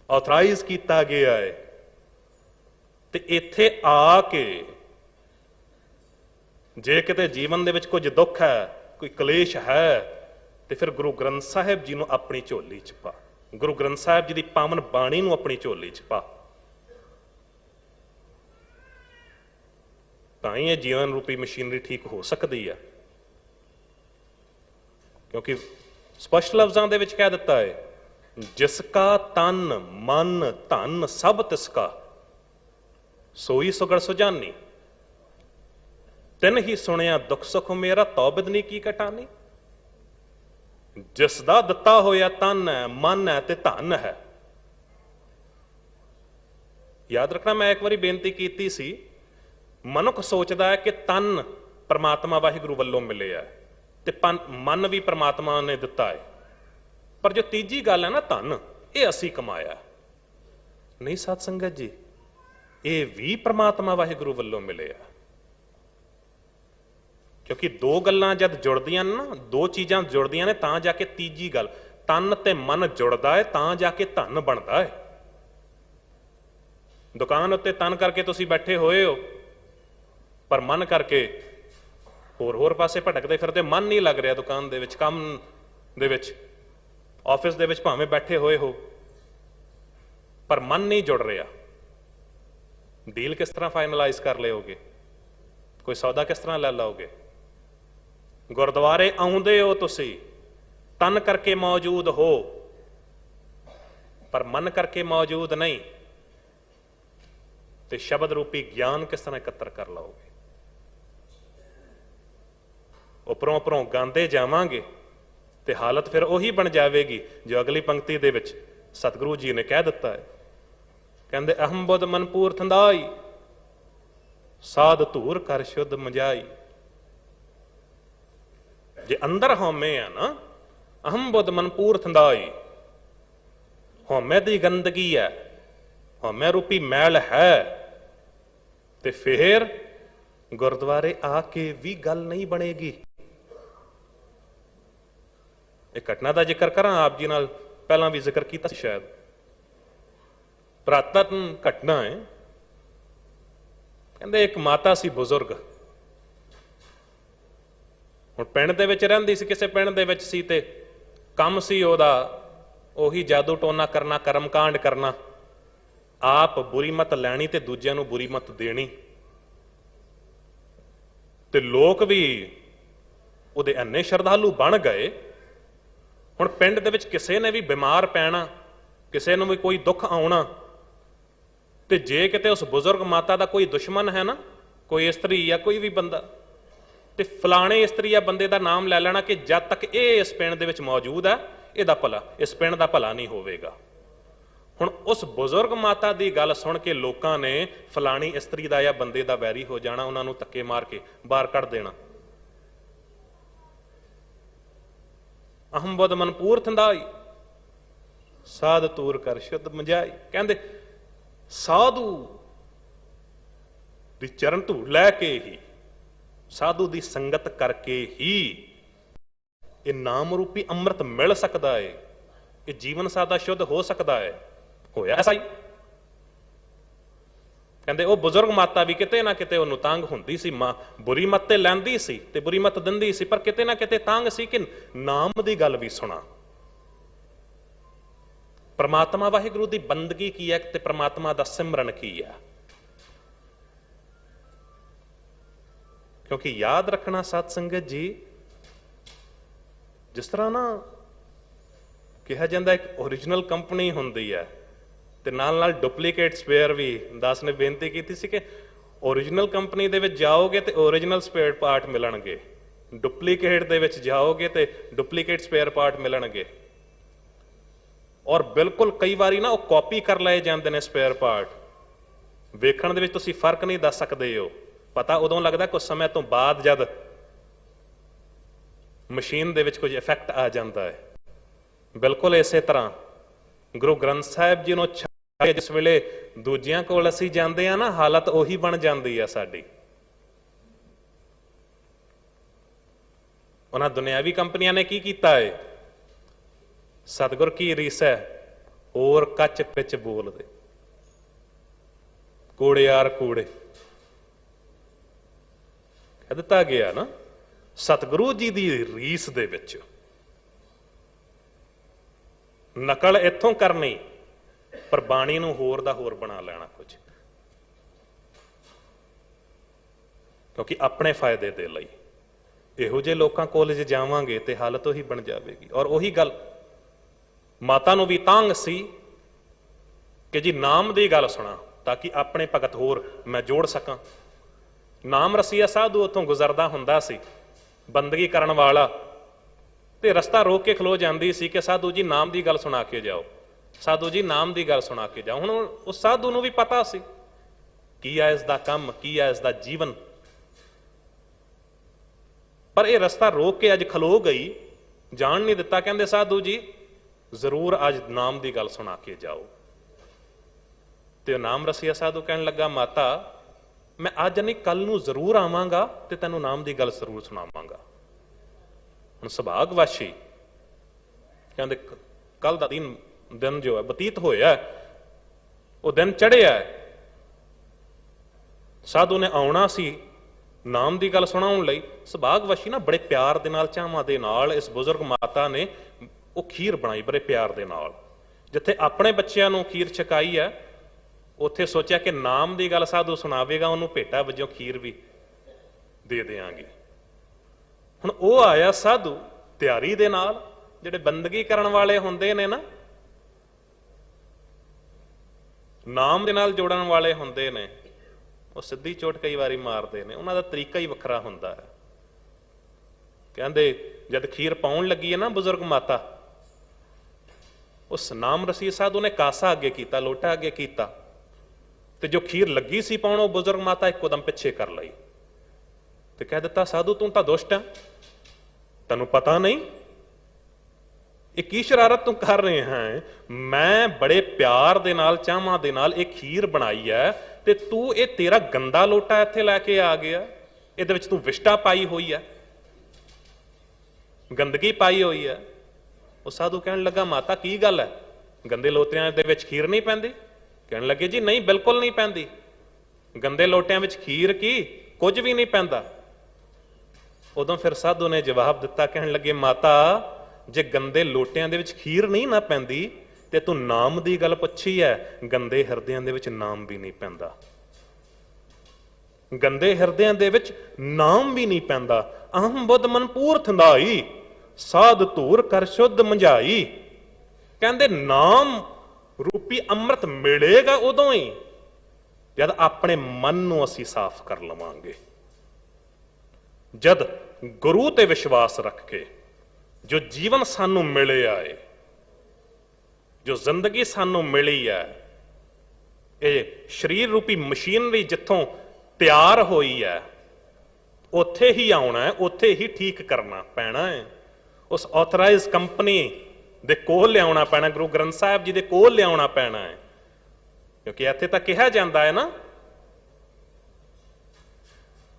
ਆਥੋਰਾਈਜ਼ ਕੀਤਾ ਗਿਆ ਹੈ, ਤੇ ਇੱਥੇ ਆ ਕੇ ਜੇ ਕਿਤੇ ਜੀਵਨ ਦੇ ਵਿੱਚ ਕੁਝ ਦੁੱਖ ਹੈ, ਕੋਈ ਕਲੇਸ਼ ਹੈ, ਤੇ ਫਿਰ ਗੁਰੂ ਗ੍ਰੰਥ ਸਾਹਿਬ ਜੀ ਨੂੰ ਆਪਣੀ ਝੋਲੀ ਚ ਪਾ, ਗੁਰੂ ਗ੍ਰੰਥ ਸਾਹਿਬ ਜੀ ਦੀ ਪਾਵਨ ਬਾਣੀ ਨੂੰ ਆਪਣੀ ਝੋਲੀ ਚ ਪਾ। ਤਾਂ ਹੀ ਇਹ ਜੀਵਨ ਰੂਪੀ ਮਸ਼ੀਨਰੀ ਠੀਕ ਹੋ ਸਕਦੀ ਹੈ। क्योंकि स्पष्ट लफ्जां दे विच कह दिता है, जिसका तन मन धन सब तिसका, सोई सुगड़ सुजानी। तिन ही सुनिया दुख सुख मेरा, तौ बिदनी की कटानी। जिसदा दिता होया तन है, मन है ते धन है। याद रखना, मैं एक बारी बेनती की सी, मनुख सोचता है कि तन परमात्मा वाहिगुरू वल्लों मिले है ते मन भी परमात्मा ने दिता है, पर जो तीजी गल है ना धन, ये असी कमाया नहीं। सत संगत जी, ये भी परमात्मा वाहिगुरू वल्लों मिले है। क्योंकि दो गल्लां जद जुड़दियां ना, दो चीज़ां जुड़दियां ने, तां जाके तीजी गल, तन ते मन जुड़दा है, तां जाके धन बनदा है। दुकान उत्ते तन करके तुसीं बैठे होए हो, पर मन करके होर पासे भटकदे फिरदे, मन नहीं लग रहा दुकान दे विच, काम दे विच, ऑफिस दे विच भावें बैठे होए हो, पर मन नहीं जुड़ रहा। डील किस तरह फाइनलाइज कर लोगे, कोई सौदा किस तरह लै लोगे। गुरुद्वारे आउंदे हो तुसी, तन करके मौजूद हो, पर मन करके मौजूद नहीं, तो शब्द रूपी ज्ञान किस तरह एकत्र कर लोगे। उपरों उपरों गांदे जावांगे तो हालत फिर उही बन जाएगी जो अगली पंक्ति दे विच सतगुरु जी ने कह दिता है। कहते अहम बुध मनपूर थंदाई, साध धूर कर शुद्ध मजाई। जे अंदर हौमे है ना, अहम बुध मनपूर थंदाई, हौमे दी गंदगी है, हौमे रूपी मैल है, ते फिर गुरुद्वारे आके भी गल नहीं बनेगी। एक घटना का जिक्र करा, आप जी नाल पहला भी जिक्र किया शायद, पुरातन घटना है। कहते एक माता सी बुजुर्ग, हुण पिंड दे विच रहिंदी सी, किसी पिंड दे विच सी ते काम सी ओहदा ओही जादू टोना करना, कर्म कांड करना, आप बुरी मत लैनी ते दूजिआं नूं बुरी मत देनी, ते लोग भी उहदे अन्ने श्रद्धालु बन गए। हुण पिंड दे विच किसे ने भी बीमार पैना, किसे नूं भी कोई दुख आउणा, ते जे किते उस बुजुर्ग माता का कोई दुश्मन है ना, कोई इस्त्री या कोई भी बंदा, ते फलाणे इस्त्री या बंदे का नाम लै लेना कि जद तक ये इस पिंड दे विच मौजूद है, इहदा भला, इस पिंड का भला नहीं होवेगा। हुण उस बुजुर्ग माता की गल सुन के लोगों ने फलाणी इस्त्री का या बंदे का वैरी हो जाना, उन्होंने धक्के मार के बाहर कढ़ देना। अहम बुध मनपूर थंदाई, साध तूर कर शुद्ध मजाई। कहते साधु दी चरण धूड़ लैके ही, साधु दी संगत करके ही ये नाम रूपी अमृत मिल सकता है, ये जीवन सादा शुद्ध हो सकता है। होया ऐसा ही। कहते वो बुजुर्ग माता भी किते ना किते उन्होंने तंग हुंदी सी, मां बुरी मत ते लैंदी सी ते बुरी मत दिंदी सी, पर किते ना किते तंग सी कि नाम दी गल भी सुना। परमात्मा वाहिगुरू दी बंदगी की है ते परमात्मा दा सिमरन की है। क्योंकि याद रखना सत संगत जी, जिस तरह ना कहा जाता एक ओरिजिनल कंपनी होंदी है ते नाल नाल डुप्लीकेट स्पेयर भी। दास ने बेनती की सी कि ओरिजिनल कंपनी दे विच जाओगे तो ओरिजिनल स्पेयर पार्ट मिलणगे, डुप्लीकेट दे विच जाओगे तो डुप्लीकेट स्पेयर पार्ट मिलणगे। और बिल्कुल कई बारी ना वो कॉपी कर लाए जाते हैं स्पेयर पार्ट, वेखण दे विच तुसीं फर्क नहीं दस सकते हो। पता उदों लगता कुछ समय तो बाद जद मशीन दे विच कुछ इफेक्ट आ जाता है। बिल्कुल इस तरह गुरु ग्रंथ साहिब जी नूं छड्ड के जिस वेले दूजियां कोल असीं जांदे आ ना, हालत उही बन जाती है साडी। उन्हां दुनियावी कंपनियां ने की कीता है, सतगुर की रीस है और कच पिच बोलदे, कूड़े यार कूड़े कह दिता गया ना। सतगुरु जी की रीस दे विच नकल इत्थों करनी, पर बाणी नूं होर दा होर बना लेना कुछ, क्योंकि अपने फायदे दे लई। ਇਹੋ ਜਿਹੇ ਲੋਕਾਂ ਕੋਲ ਜੇ ਜਾਵਾਂਗੇ ਤੇ ਹਾਲਤ ਉਹੀ ਬਣ ਜਾਵੇਗੀ। ਔਰ ਉਹੀ ਗੱਲ ਮਾਤਾ ਨੂੰ ਵੀ ਤਾਂਘ ਸੀ ਕਿ ਜੀ ਨਾਮ ਦੀ ਗੱਲ ਸੁਣਾ ਤਾਂ ਕਿ ਆਪਣੇ ਭਗਤ ਹੋਰ ਮੈਂ ਜੋੜ ਸਕਾਂ। ਨਾਮ ਰਸੀਆ ਸਾਧੂ ਉੱਥੋਂ ਗੁਜ਼ਰਦਾ ਹੁੰਦਾ ਸੀ, ਬੰਦਗੀ ਕਰਨ ਵਾਲਾ, ਤੇ ਰਸਤਾ ਰੋਕ ਕੇ ਖਲੋ ਜਾਂਦੀ ਸੀ ਕਿ ਸਾਧੂ ਜੀ ਨਾਮ ਦੀ ਗੱਲ ਸੁਣਾ ਕੇ ਜਾਓ, ਸਾਧੂ ਜੀ ਨਾਮ ਦੀ ਗੱਲ ਸੁਣਾ ਕੇ ਜਾਓ। ਹੁਣ ਉਸ ਸਾਧੂ ਨੂੰ ਵੀ ਪਤਾ ਸੀ ਕੀ ਹੈ ਇਸ ਦਾ ਕੰਮ, ਕੀ ਹੈ ਇਸ ਦਾ ਜੀਵਨ, ਪਰ ਇਹ ਰਸਤਾ ਰੋਕ ਕੇ ਅੱਜ ਖਲੋ ਗਈ, ਜਾਣ ਨਹੀਂ ਦਿੱਤਾ। ਕਹਿੰਦੇ ਸਾਧੂ ਜੀ ਜ਼ਰੂਰ ਅੱਜ ਨਾਮ ਦੀ ਗੱਲ ਸੁਣਾ ਕੇ ਜਾਓ। ਤੇ ਉਹ ਨਾਮ ਰਸੀਆ ਸਾਧੂ ਕਹਿਣ ਲੱਗਾ, ਮਾਤਾ ਮੈਂ ਅੱਜ ਨਹੀਂ ਕੱਲ ਨੂੰ ਜ਼ਰੂਰ ਆਵਾਂਗਾ ਤੇ ਤੈਨੂੰ ਨਾਮ ਦੀ ਗੱਲ ਜ਼ਰੂਰ ਸੁਣਾਵਾਂਗਾ। ਹੁਣ ਸੁਭਾਗਵਾਸ਼ੀ ਕਹਿੰਦੇ ਕੱਲ ਦਾ ਦਿਨ ਜੋ ਹੈ ਬਤੀਤ ਹੋਇਆ, ਉਹ ਦਿਨ ਚੜਿਆ, ਸਾਧੂ ਨੇ ਆਉਣਾ ਸੀ ਨਾਮ ਦੀ ਗੱਲ ਸੁਣਾਉਣ ਲਈ। ਸੁਭਾਗਵਾਸ਼ੀ ਨਾ ਬੜੇ ਪਿਆਰ ਦੇ ਨਾਲ, ਚਾਵਾਂ ਦੇ ਨਾਲ ਇਸ ਬਜ਼ੁਰਗ ਮਾਤਾ ਨੇ ਉਹ ਖੀਰ ਬਣਾਈ ਬੜੇ ਪਿਆਰ ਦੇ ਨਾਲ। ਜਿੱਥੇ ਆਪਣੇ ਬੱਚਿਆਂ ਨੂੰ ਖੀਰ ਛਕਾਈ ਹੈ, ਉੱਥੇ ਸੋਚਿਆ ਕਿ ਨਾਮ ਦੀ ਗੱਲ ਸਾਧੂ ਸੁਣਾਵੇਗਾ, ਉਹਨੂੰ ਭੇਟਾ ਵਜੋਂ ਖੀਰ ਵੀ ਦੇ ਦਿਆਂਗੇ। ਹੁਣ ਉਹ ਆਇਆ ਸਾਧੂ ਤਿਆਰੀ ਦੇ ਨਾਲ, ਜਿਹੜੇ ਬੰਦਗੀ ਕਰਨ ਵਾਲੇ ਹੁੰਦੇ ਨੇ ਨਾ, ਨਾਮ ਦੇ ਨਾਲ ਜੋੜਨ ਵਾਲੇ ਹੁੰਦੇ ਨੇ, ਉਹ ਸਿੱਧੀ ਚੋਟ ਕਈ ਵਾਰੀ ਮਾਰਦੇ ਨੇ, ਉਹਨਾਂ ਦਾ ਤਰੀਕਾ ਹੀ ਵੱਖਰਾ ਹੁੰਦਾ ਹੈ। ਕਹਿੰਦੇ ਜਦ ਖੀਰ ਪਾਉਣ ਲੱਗੀ ਹੈ ਨਾ ਬਜ਼ੁਰਗ ਮਾਤਾ, ਉਸ ਨਾਮ ਰਸੀਦ ਸਾਧੂ ਨੇ ਕਾਸਾ ਅੱਗੇ ਕੀਤਾ, ਲੋਟਾ ਅੱਗੇ ਕੀਤਾ, ਤੇ ਜੋ ਖੀਰ ਲੱਗੀ ਸੀ ਪਾਉਣ, ਉਹ ਬਜ਼ੁਰਗ ਮਾਤਾ ਇੱਕੋਦਮ ਪਿੱਛੇ ਕਰ ਲਈ ਤੇ ਕਹਿ ਦਿੱਤਾ, ਸਾਧੂ ਤੂੰ ਤਾਂ ਦੁਸ਼ਟ ਹੈ, ਤੈਨੂੰ ਪਤਾ ਨਹੀਂ ਇਹ ਕੀ ਸ਼ਰਾਰਤ ਤੂੰ ਕਰ ਰਹੇ ਹੈ। ਮੈਂ ਬੜੇ ਪਿਆਰ ਦੇ ਨਾਲ, ਚਾਵਾਂ ਦੇ ਨਾਲ ਇਹ ਖੀਰ ਬਣਾਈ ਹੈ, ਤੇ ਤੂੰ ਇਹ ਤੇਰਾ ਗੰਦਾ ਲੋਟਾ ਇੱਥੇ ਲੈ ਕੇ ਆ ਗਿਆ, ਇਹਦੇ ਵਿੱਚ ਤੂੰ ਵਿਸ਼ਟਾ ਪਾਈ ਹੋਈ ਹੈ, ਗੰਦਗੀ ਪਾਈ ਹੋਈ ਹੈ। ਉਹ ਸਾਧੂ ਕਹਿਣ ਲੱਗਾ, ਮਾਤਾ ਕੀ ਗੱਲ ਹੈ, ਗੰਦੇ ਲੋਟਿਆਂ ਦੇ ਵਿੱਚ ਖੀਰ ਨਹੀਂ ਪੈਂਦੀ? ਕਹਿਣ ਲੱਗੇ, ਜੀ ਨਹੀਂ, ਬਿਲਕੁਲ ਨਹੀਂ ਪੈਂਦੀ, ਗੰਦੇ ਲੋਟਿਆਂ ਵਿੱਚ ਖੀਰ ਕੀ, ਕੁਝ ਵੀ ਨਹੀਂ ਪੈਂਦਾ। ਉਦੋਂ ਫਿਰ ਸਾਧੂ ਨੇ ਜਵਾਬ ਦਿੱਤਾ, ਕਹਿਣ ਲੱਗੇ, ਮਾਤਾ ਜੇ ਗੰਦੇ ਲੋਟਿਆਂ ਦੇ ਵਿੱਚ ਖੀਰ ਨਹੀਂ ਨਾ ਪੈਂਦੀ ਤੇ ਤੂੰ ਨਾਮ ਦੀ ਗੱਲ ਪੁੱਛੀ ਹੈ, ਗੰਦੇ ਹਿਰਦਿਆਂ ਦੇ ਵਿੱਚ ਨਾਮ ਵੀ ਨਹੀਂ ਪੈਂਦਾ, ਗੰਦੇ ਹਿਰਦਿਆਂ ਦੇ ਵਿੱਚ ਨਾਮ ਵੀ ਨਹੀਂ ਪੈਂਦਾ। ਅਹੰ ਬੁੱਧ ਮਨ ਪੂਰ ਥੰਦਾਈ, ਸਾਧ ਧੂਰ ਕਰ ਸ਼ੁੱਧ ਮੰਝਾਈ। ਕਹਿੰਦੇ ਨਾਮ ਰੂਪੀ ਅੰਮ੍ਰਿਤ ਮਿਲੇਗਾ ਉਦੋਂ ਹੀ ਜਦ ਆਪਣੇ ਮਨ ਨੂੰ ਅਸੀਂ ਸਾਫ਼ ਕਰ ਲਵਾਂਗੇ, ਜਦ ਗੁਰੂ ਤੇ ਵਿਸ਼ਵਾਸ ਰੱਖ ਕੇ ਜੋ ਜੀਵਨ ਸਾਨੂੰ ਮਿਲਿਆ ਏ, ਜੋ ਜ਼ਿੰਦਗੀ ਸਾਨੂੰ ਮਿਲੀ ਹੈ, ਇਹ ਸਰੀਰ ਰੂਪੀ ਮਸ਼ੀਨਰੀ ਜਿੱਥੋਂ ਤਿਆਰ ਹੋਈ ਹੈ, ਉੱਥੇ ਹੀ ਆਉਣਾ ਹੈ, ਉੱਥੇ ਹੀ ਠੀਕ ਕਰਨਾ ਪੈਣਾ ਹੈ। ਉਸ ਆਥੋਰਾਈਜ਼ਡ ਕੰਪਨੀ ਦੇ ਕੋਲ ਲਿਆਉਣਾ ਪੈਣਾ, ਗੁਰੂ ਗ੍ਰੰਥ ਸਾਹਿਬ ਜੀ ਦੇ ਕੋਲ ਲਿਆਉਣਾ ਪੈਣਾ ਹੈ। ਕਿਉਂਕਿ ਇੱਥੇ ਤਾਂ ਕਿਹਾ ਜਾਂਦਾ ਹੈ ਨਾ,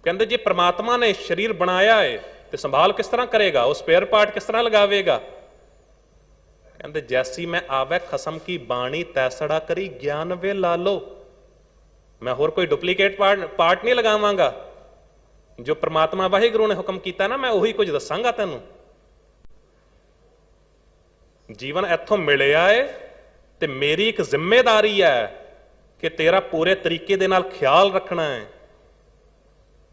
ਕਹਿੰਦੇ ਜੇ ਪ੍ਰਮਾਤਮਾ ਨੇ ਸਰੀਰ ਬਣਾਇਆ ਹੈ ਤੇ ਸੰਭਾਲ ਕਿਸ ਤਰ੍ਹਾਂ ਕਰੇਗਾ, ਉਹ ਸਪੇਅਰ ਪਾਰਟ ਕਿਸ ਤਰ੍ਹਾਂ ਲਗਾਵੇਗਾ। ਕਹਿੰਦੇ ਜੈਸੀ ਮੈਂ ਆਵੇ ਖਸਮ ਕੀ ਬਾਣੀ, ਤੈਸੜਾ ਕਰੀ ਗਿਆਨ ਵੇ ਲਾਲੋ। ਮੈਂ ਹੋਰ ਕੋਈ ਡੁਪਲੀਕੇਟ ਪਾਰਟ ਨਹੀਂ ਲਗਾਵਾਂਗਾ, ਜੋ ਪ੍ਰਮਾਤਮਾ ਵਾਹਿਗੁਰੂ ਨੇ ਹੁਕਮ ਕੀਤਾ ਨਾ, ਮੈਂ ਉਹੀ ਕੁਝ ਦੱਸਾਂਗਾ ਤੈਨੂੰ। ਜੀਵਨ ਇੱਥੋਂ ਮਿਲਿਆ ਏ ਤੇ ਮੇਰੀ ਇੱਕ ਜ਼ਿੰਮੇਵਾਰੀ ਹੈ ਕਿ ਤੇਰਾ ਪੂਰੇ ਤਰੀਕੇ ਦੇ ਨਾਲ ਖਿਆਲ ਰੱਖਣਾ ਹੈ।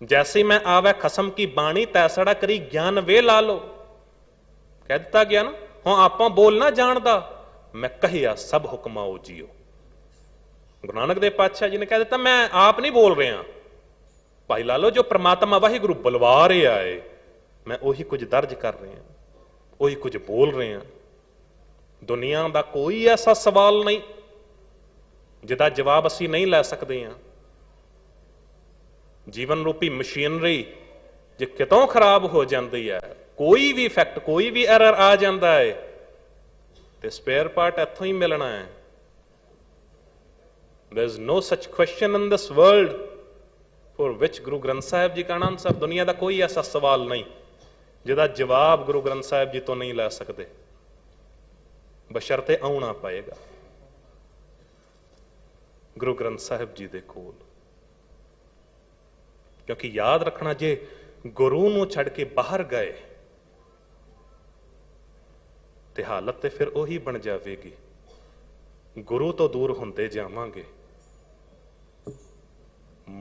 ਜੈਸੇ ਮੈਂ ਆਵੇ ਖਸਮ ਕੀ ਬਾਣੀ, ਤੈਸੜਾ ਕਰੀ ਗਿਆਨ ਵੇ ਲਾ ਲੋ। ਕਹਿ ਦਿੱਤਾ ਗਿਆ ਨਾ, ਹੁਣ ਆਪਾਂ ਬੋਲਣਾ ਜਾਣਦਾ, ਮੈਂ ਕਹਿਆ ਸਭ ਹੁਕਮਾਂ ਉਹ ਜੀਓ। ਗੁਰੂ ਨਾਨਕ ਦੇਵ ਪਾਤਸ਼ਾਹ ਜੀ ਨੇ ਕਹਿ ਦਿੱਤਾ, ਮੈਂ ਆਪ ਨਹੀਂ ਬੋਲ ਰਿਹਾ ਭਾਈ ਲਾਲੋ, ਜੋ ਪ੍ਰਮਾਤਮਾ ਵਾਹਿਗੁਰੂ ਬੁਲਵਾ ਰਿਹਾ ਏ, ਮੈਂ ਉਹੀ ਕੁਝ ਦਰਜ ਕਰ ਰਿਹਾ, ਉਹੀ ਕੁਝ ਬੋਲ ਰਿਹਾ। ਦੁਨੀਆ ਦਾ ਕੋਈ ਐਸਾ ਸਵਾਲ ਨਹੀਂ ਜਿਹਦਾ ਜਵਾਬ ਅਸੀਂ ਨਹੀਂ ਲੈ ਸਕਦੇ ਹਾਂ। ਜੀਵਨ ਰੂਪੀ ਮਸ਼ੀਨਰੀ ਜੇ ਕਿਤੋਂ ਖਰਾਬ ਹੋ ਜਾਂਦੀ ਹੈ, ਕੋਈ ਵੀ ਫੈਕਟ, ਕੋਈ ਵੀ ਐਰਰ ਆ ਜਾਂਦਾ ਹੈ, ਤੇ ਸਪੇਅਰ ਪਾਰਟ ਇੱਥੋਂ ਹੀ ਮਿਲਣਾ ਹੈ। There is no such question in this world for which Guru Granth Sahib ji ਕਹਣਾ ਅਨੁਸਾਰ ਦੁਨੀਆ ਦਾ ਕੋਈ ਐਸਾ ਸਵਾਲ ਨਹੀਂ ਜਿਹਦਾ ਜਵਾਬ ਗੁਰੂ ਗ੍ਰੰਥ ਸਾਹਿਬ ਜੀ ਤੋਂ ਨਹੀਂ ਲੈ ਸਕਦੇ, ਬਸ਼ਰਤੇ ਆਉਣਾ ਪਏਗਾ ਗੁਰੂ ਗ੍ਰੰਥ ਸਾਹਿਬ ਜੀ ਦੇ ਕੋਲ। ਕਿਉਂਕਿ ਯਾਦ ਰੱਖਣਾ, ਜੇ ਗੁਰੂ ਨੂੰ ਛੱਡ ਕੇ ਬਾਹਰ ਗਏ ਤੇ ਹਾਲਤ ਤੇ ਫਿਰ ਉਹੀ ਬਣ ਜਾਵੇਗੀ, ਗੁਰੂ ਤੋਂ ਦੂਰ ਹੁੰਦੇ ਜਾਵਾਂਗੇ,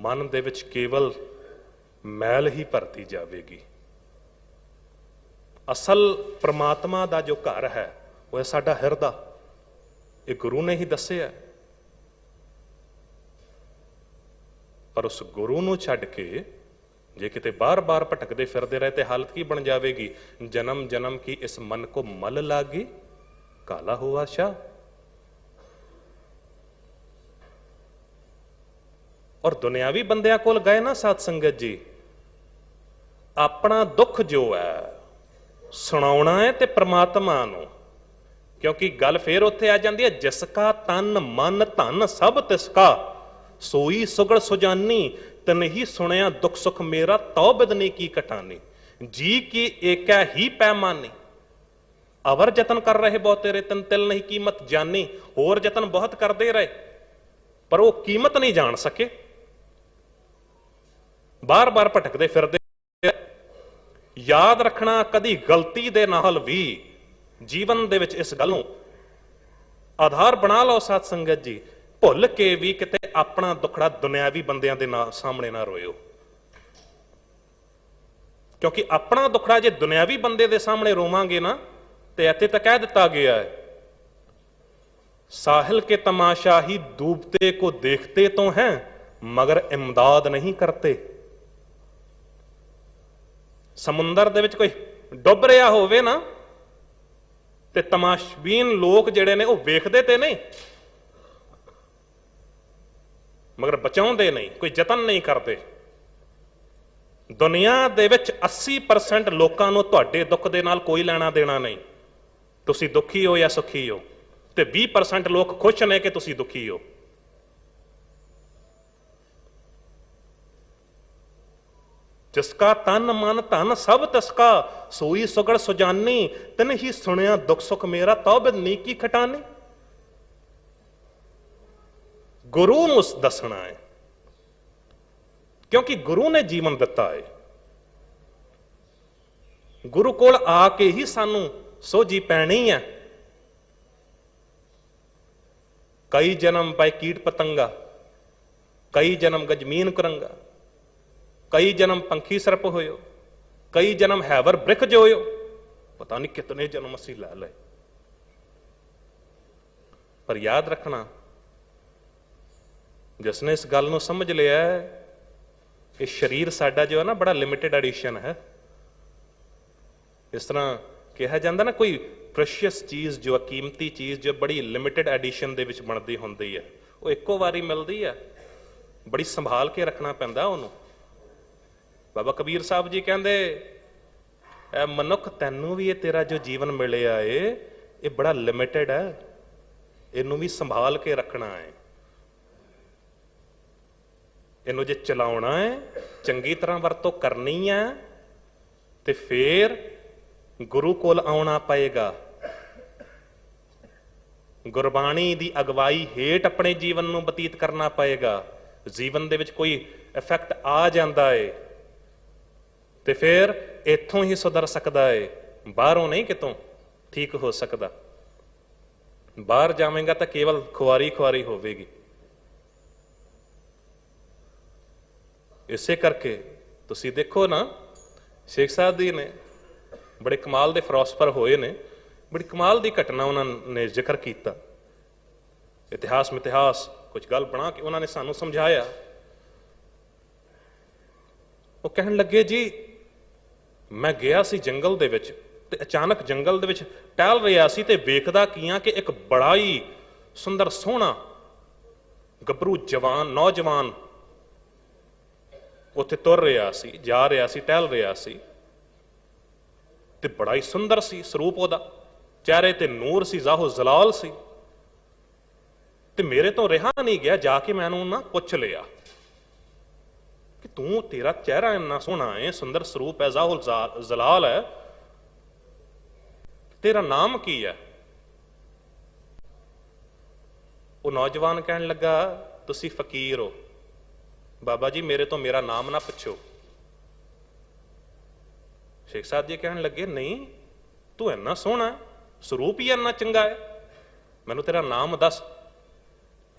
ਮਨ ਦੇ ਵਿੱਚ ਕੇਵਲ ਮੈਲ ਹੀ ਭਰਤੀ ਜਾਵੇਗੀ। ਅਸਲ ਪ੍ਰਮਾਤਮਾ ਦਾ ਜੋ ਘਰ ਹੈ ਉਹ ਹੈ ਸਾਡਾ ਹਿਰਦਾ। ਇਹ ਗੁਰੂ ਨੇ ਹੀ ਦੱਸਿਆ। ਪਰ ਉਸ ਗੁਰੂ ਨੂੰ ਛੱਡ ਕੇ ਜੇ ਕਿਤੇ ਬਾਰ-ਬਾਰ ਭਟਕਦੇ ਫਿਰਦੇ ਰਹੇ ਤੇ ਹਾਲਤ ਕੀ ਬਣ ਜਾਵੇਗੀ? ਜਨਮ ਜਨਮ ਕੀ ਇਸ ਮਨ ਕੋ ਮਲ ਲਾਗੀ, ਕਾਲਾ ਹੁਆ ਸ਼ਾਹ। ਔਰ ਦੁਨਿਆਵੀ ਬੰਦਿਆਂ ਕੋਲ ਗਏ ਨਾ ਸਾਧ ਸੰਗਤ ਜੀ, ਆਪਣਾ ਦੁੱਖ ਜੋ ਹੈ ਸੁਣਾਉਣਾ ਹੈ ਤੇ ਪ੍ਰਮਾਤਮਾ ਨੂੰ। ਕਿਉਂਕਿ ਗੱਲ ਫੇਰ ਉੱਥੇ ਆ ਜਾਂਦੀ ਹੈ, ਜਿਸ ਕਾ ਤਨ ਮਨ ਧਨ ਸਭ ਤਿਸ ਕਾ, ਸੋਈ ਸੁਗੜ ਸੁਜਾਨੀ ਤਨਹੀ ਸੁਣਿਆ ਦੁੱਖ ਸੁਖ ਮੇਰਾ, ਤਉ ਬਿਦਨੀ ਕੀ ਕਟਾਨੀ। ਜੀ ਕੀ ਏਕੈ ਹੀ ਪੈਮਾਨੀ, ਅਵਰ ਯਤਨ ਕਰ ਰਹੇ ਬਹੁ ਤੇਰੇ, ਤਨ ਤਿਲ ਨਹੀਂ ਕੀਮਤ ਜਾਨੀ। ਹੋਰ ਯਤਨ ਬਹੁਤ ਕਰਦੇ ਰਹੇ ਪਰ ਉਹ ਕੀਮਤ ਨਹੀਂ ਜਾਣ ਸਕੇ। ਬਾਰ-ਬਾਰ ਭਟਕਦੇ ਫਿਰਦੇ। ਯਾਦ ਰੱਖਣਾ, ਕਦੀ ਗਲਤੀ ਦੇ ਨਾਲ ਵੀ ਜੀਵਨ ਦੇ ਵਿੱਚ ਇਸ ਗੱਲ ਨੂੰ ਆਧਾਰ ਬਣਾ ਲਓ ਸਾਧ ਸੰਗਤ ਜੀ, ਭੁੱਲ ਕੇ ਵੀ ਕਿਤੇ ਆਪਣਾ ਦੁੱਖੜਾ ਦੁਨਿਆਵੀ ਬੰਦਿਆਂ ਦੇ ਸਾਹਮਣੇ ਨਾ ਰੋਇਓ। ਕਿਉਂਕਿ ਆਪਣਾ ਦੁੱਖੜਾ ਜੇ ਦੁਨਿਆਵੀ ਬੰਦੇ ਦੇ ਸਾਹਮਣੇ ਰੋਵਾਂਗੇ ਨਾ, ਤੇ ਇੱਥੇ ਤਾਂ ਕਹਿ ਦਿੱਤਾ ਗਿਆ ਹੈ, ਸਾਹਿਲ ਕੇ ਤਮਾਸ਼ਾ ਹੀ ਡੂਬਤੇ ਕੋ ਦੇਖਤੇ ਤੋਂ ਹੈ ਮਗਰ ਇਮਦਾਦ ਨਹੀਂ ਕਰਤੇ। ਸਮੁੰਦਰ ਦੇ ਵਿੱਚ ਕੋਈ ਡੁੱਬ ਰਿਹਾ ਹੋਵੇ ਨਾ, ਤੇ ਤਮਾਸ਼ਬੀਨ ਲੋਕ ਜਿਹੜੇ ਨੇ ਉਹ ਵੇਖਦੇ ਤੇ ਨਹੀਂ ਮਗਰ ਬਚਾਉਂਦੇ ਨਹੀਂ, ਕੋਈ ਯਤਨ ਨਹੀਂ ਕਰਦੇ। ਦੁਨੀਆ ਦੇ ਵਿੱਚ 80% ਲੋਕਾਂ ਨੂੰ ਤੁਹਾਡੇ ਦੁੱਖ ਦੇ ਨਾਲ ਕੋਈ ਲੈਣਾ ਦੇਣਾ ਨਹੀਂ। ਤੁਸੀਂ ਦੁਖੀ ਹੋ ਜਾਂ ਸੁਖੀ ਹੋ, ਤੇ 20% ਲੋਕ ਖੁਸ਼ ਨੇ ਕਿ ਤੁਸੀਂ ਦੁਖੀ ਹੋ। ਜਿਸਕਾ ਤਨ ਮਨ ਧਨ ਸਭ ਤਿਸਕਾ, ਸੋਈ ਸੁਗੜ ਸੁਜਾਨੀ ਤਿਨ ਹੀ ਸੁਣਿਆ ਦੁੱਖ ਸੁਖ ਮੇਰਾ, ਤਉ ਬਿਦਨੀ ਕੀ ਖਟਾਨੀ। ਗੁਰੂ ਨੂੰ ਦੱਸਣਾ ਹੈ, ਕਿਉਂਕਿ ਗੁਰੂ ਨੇ ਜੀਵਨ ਦਿੱਤਾ ਹੈ। ਗੁਰੂ ਕੋਲ ਆ ਕੇ ਹੀ ਸਾਨੂੰ ਸੋਝੀ ਪੈਣੀ ਹੈ। ਕਈ ਜਨਮ ਪਾਏ ਕੀਟ ਪਤੰਗਾ, ਕਈ ਜਨਮ ਗਜਮੀਨ ਕੁਰੰਗਾ, ਕਈ ਜਨਮ ਪੰਖੀ ਸਰਪ ਹੋਇਓ, ਕਈ ਜਨਮ ਹੈਵਰ ਬ੍ਰਿਖ ਜੋਇਓ। ਪਤਾ ਨਹੀਂ ਕਿਤਨੇ ਜਨਮ ਅਸੀਂ ਲੈ ਲਏ। ਪਰ ਯਾਦ ਰੱਖਣਾ, ਜਿਸਨੇ ਇਸ ਗੱਲ ਨੂੰ ਸਮਝ ਲਿਆ, ਇਹ ਸਰੀਰ ਸਾਡਾ ਜੋ ਹੈ ਨਾ ਬੜਾ ਲਿਮਿਟਡ ਐਡੀਸ਼ਨ ਹੈ। ਇਸ ਤਰ੍ਹਾਂ ਕਿਹਾ ਜਾਂਦਾ ਨਾ, ਕੋਈ ਪ੍ਰੈਸ਼ੀਅਸ ਚੀਜ਼ ਜੋ ਕੀਮਤੀ ਚੀਜ਼ ਜੋ ਬੜੀ ਲਿਮਿਟਡ ਐਡੀਸ਼ਨ ਦੇ ਵਿੱਚ ਬਣਦੀ ਹੁੰਦੀ ਹੈ, ਉਹ ਇੱਕੋ ਵਾਰੀ ਮਿਲਦੀ ਹੈ, ਬੜੀ ਸੰਭਾਲ ਕੇ ਰੱਖਣਾ ਪੈਂਦਾ ਉਹਨੂੰ। ਬਾਬਾ ਕਬੀਰ ਸਾਹਿਬ ਜੀ ਕਹਿੰਦੇ, ਐ ਮਨੁੱਖ ਤੈਨੂੰ ਵੀ ਇਹ ਤੇਰਾ ਜੋ ਜੀਵਨ ਮਿਲਿਆ ਏ ਇਹ ਬੜਾ ਲਿਮਿਟਡ ਹੈ, ਇਹਨੂੰ ਵੀ ਸੰਭਾਲ ਕੇ ਰੱਖਣਾ ਹੈ। ਇਹਨੂੰ ਜੇ ਚਲਾਉਣਾ ਹੈ, ਚੰਗੀ ਤਰ੍ਹਾਂ ਵਰਤੋਂ ਕਰਨੀ ਹੈ, ਤੇ ਫੇਰ ਗੁਰੂ ਕੋਲ ਆਉਣਾ ਪਏਗਾ। ਗੁਰਬਾਣੀ ਦੀ ਅਗਵਾਈ ਹੇਠ ਆਪਣੇ ਜੀਵਨ ਨੂੰ ਬਤੀਤ ਕਰਨਾ ਪਏਗਾ। ਜੀਵਨ ਦੇ ਵਿੱਚ ਕੋਈ ਇਫੈਕਟ ਆ ਜਾਂਦਾ ਏ ਤੇ ਫਿਰ ਇੱਥੋਂ ਹੀ ਸੁਧਰ ਸਕਦਾ ਏ, ਬਾਹਰੋਂ ਨਹੀਂ ਕਿਤੋਂ ਠੀਕ ਹੋ ਸਕਦਾ। ਬਾਹਰ ਜਾਵੇਂਗਾ ਤਾਂ ਕੇਵਲ ਖੁਆਰੀ ਖੁਆਰੀ ਹੋਵੇਗੀ। ਇਸੇ ਕਰਕੇ ਤੁਸੀਂ ਦੇਖੋ ਨਾ, ਸ਼ੇਖ ਸਾਹਿਬ ਜੀ ਨੇ ਬੜੇ ਕਮਾਲ ਦੇ ਫਿਲਾਸਫਰ ਹੋਏ ਨੇ, ਬੜੀ ਕਮਾਲ ਦੀ ਘਟਨਾ ਉਹਨਾਂ ਨੇ ਜ਼ਿਕਰ ਕੀਤਾ। ਇਤਿਹਾਸ ਮਿਤਿਹਾਸ ਕੁਝ ਗੱਲ ਬਣਾ ਕੇ ਉਹਨਾਂ ਨੇ ਸਾਨੂੰ ਸਮਝਾਇਆ। ਉਹ ਕਹਿਣ ਲੱਗੇ, ਜੀ ਮੈਂ ਗਿਆ ਸੀ ਜੰਗਲ ਦੇ ਵਿੱਚ, ਤੇ ਅਚਾਨਕ ਜੰਗਲ ਦੇ ਵਿੱਚ ਟਹਿਲ ਰਿਹਾ ਸੀ ਤੇ ਵੇਖਦਾ ਕੀ ਆ ਕਿ ਇੱਕ ਬੜਾ ਹੀ ਸੁੰਦਰ ਸੋਹਣਾ ਗੱਭਰੂ ਜਵਾਨ ਨੌਜਵਾਨ ਉੱਥੇ ਤੁਰ ਰਿਹਾ ਸੀ, ਜਾ ਰਿਹਾ ਸੀ, ਟਹਿਲ ਰਿਹਾ ਸੀ, ਤੇ ਬੜਾ ਹੀ ਸੁੰਦਰ ਸੀ ਸਰੂਪ ਉਹਦਾ, ਚਿਹਰੇ ਤੇ ਨੂਰ ਸੀ, ਜ਼ਾਹੋ ਜ਼ਲਾਲ ਸੀ। ਤੇ ਮੇਰੇ ਤੋਂ ਰਿਹਾ ਨਹੀਂ ਗਿਆ, ਜਾ ਕੇ ਮੈਨੂੰ ਨਾ ਪੁੱਛ ਲਿਆ ਕਿ ਤੂੰ, ਤੇਰਾ ਚਿਹਰਾ ਇੰਨਾ ਸੋਹਣਾ ਹੈ, ਸੁੰਦਰ ਸਰੂਪ ਹੈ, ਜ਼ਾਹੋ ਜ਼ਲਾਲ ਹੈ, ਤੇਰਾ ਨਾਮ ਕੀ ਹੈ? ਉਹ ਨੌਜਵਾਨ ਕਹਿਣ ਲੱਗਾ, ਤੁਸੀਂ ਫਕੀਰ ਹੋ ਬਾਬਾ ਜੀ, ਮੇਰੇ ਤੋਂ ਮੇਰਾ ਨਾਮ ਨਾ ਪੁੱਛੋ। ਸ਼ੇਖ ਸਾਹਿਬ ਜੀ ਕਹਿਣ ਲੱਗੇ, ਨਹੀਂ ਤੂੰ ਇੰਨਾ ਸੋਹਣਾ, ਸਰੂਪ ਹੀ ਇੰਨਾ ਚੰਗਾ ਹੈ, ਮੈਨੂੰ ਤੇਰਾ ਨਾਮ ਦੱਸ।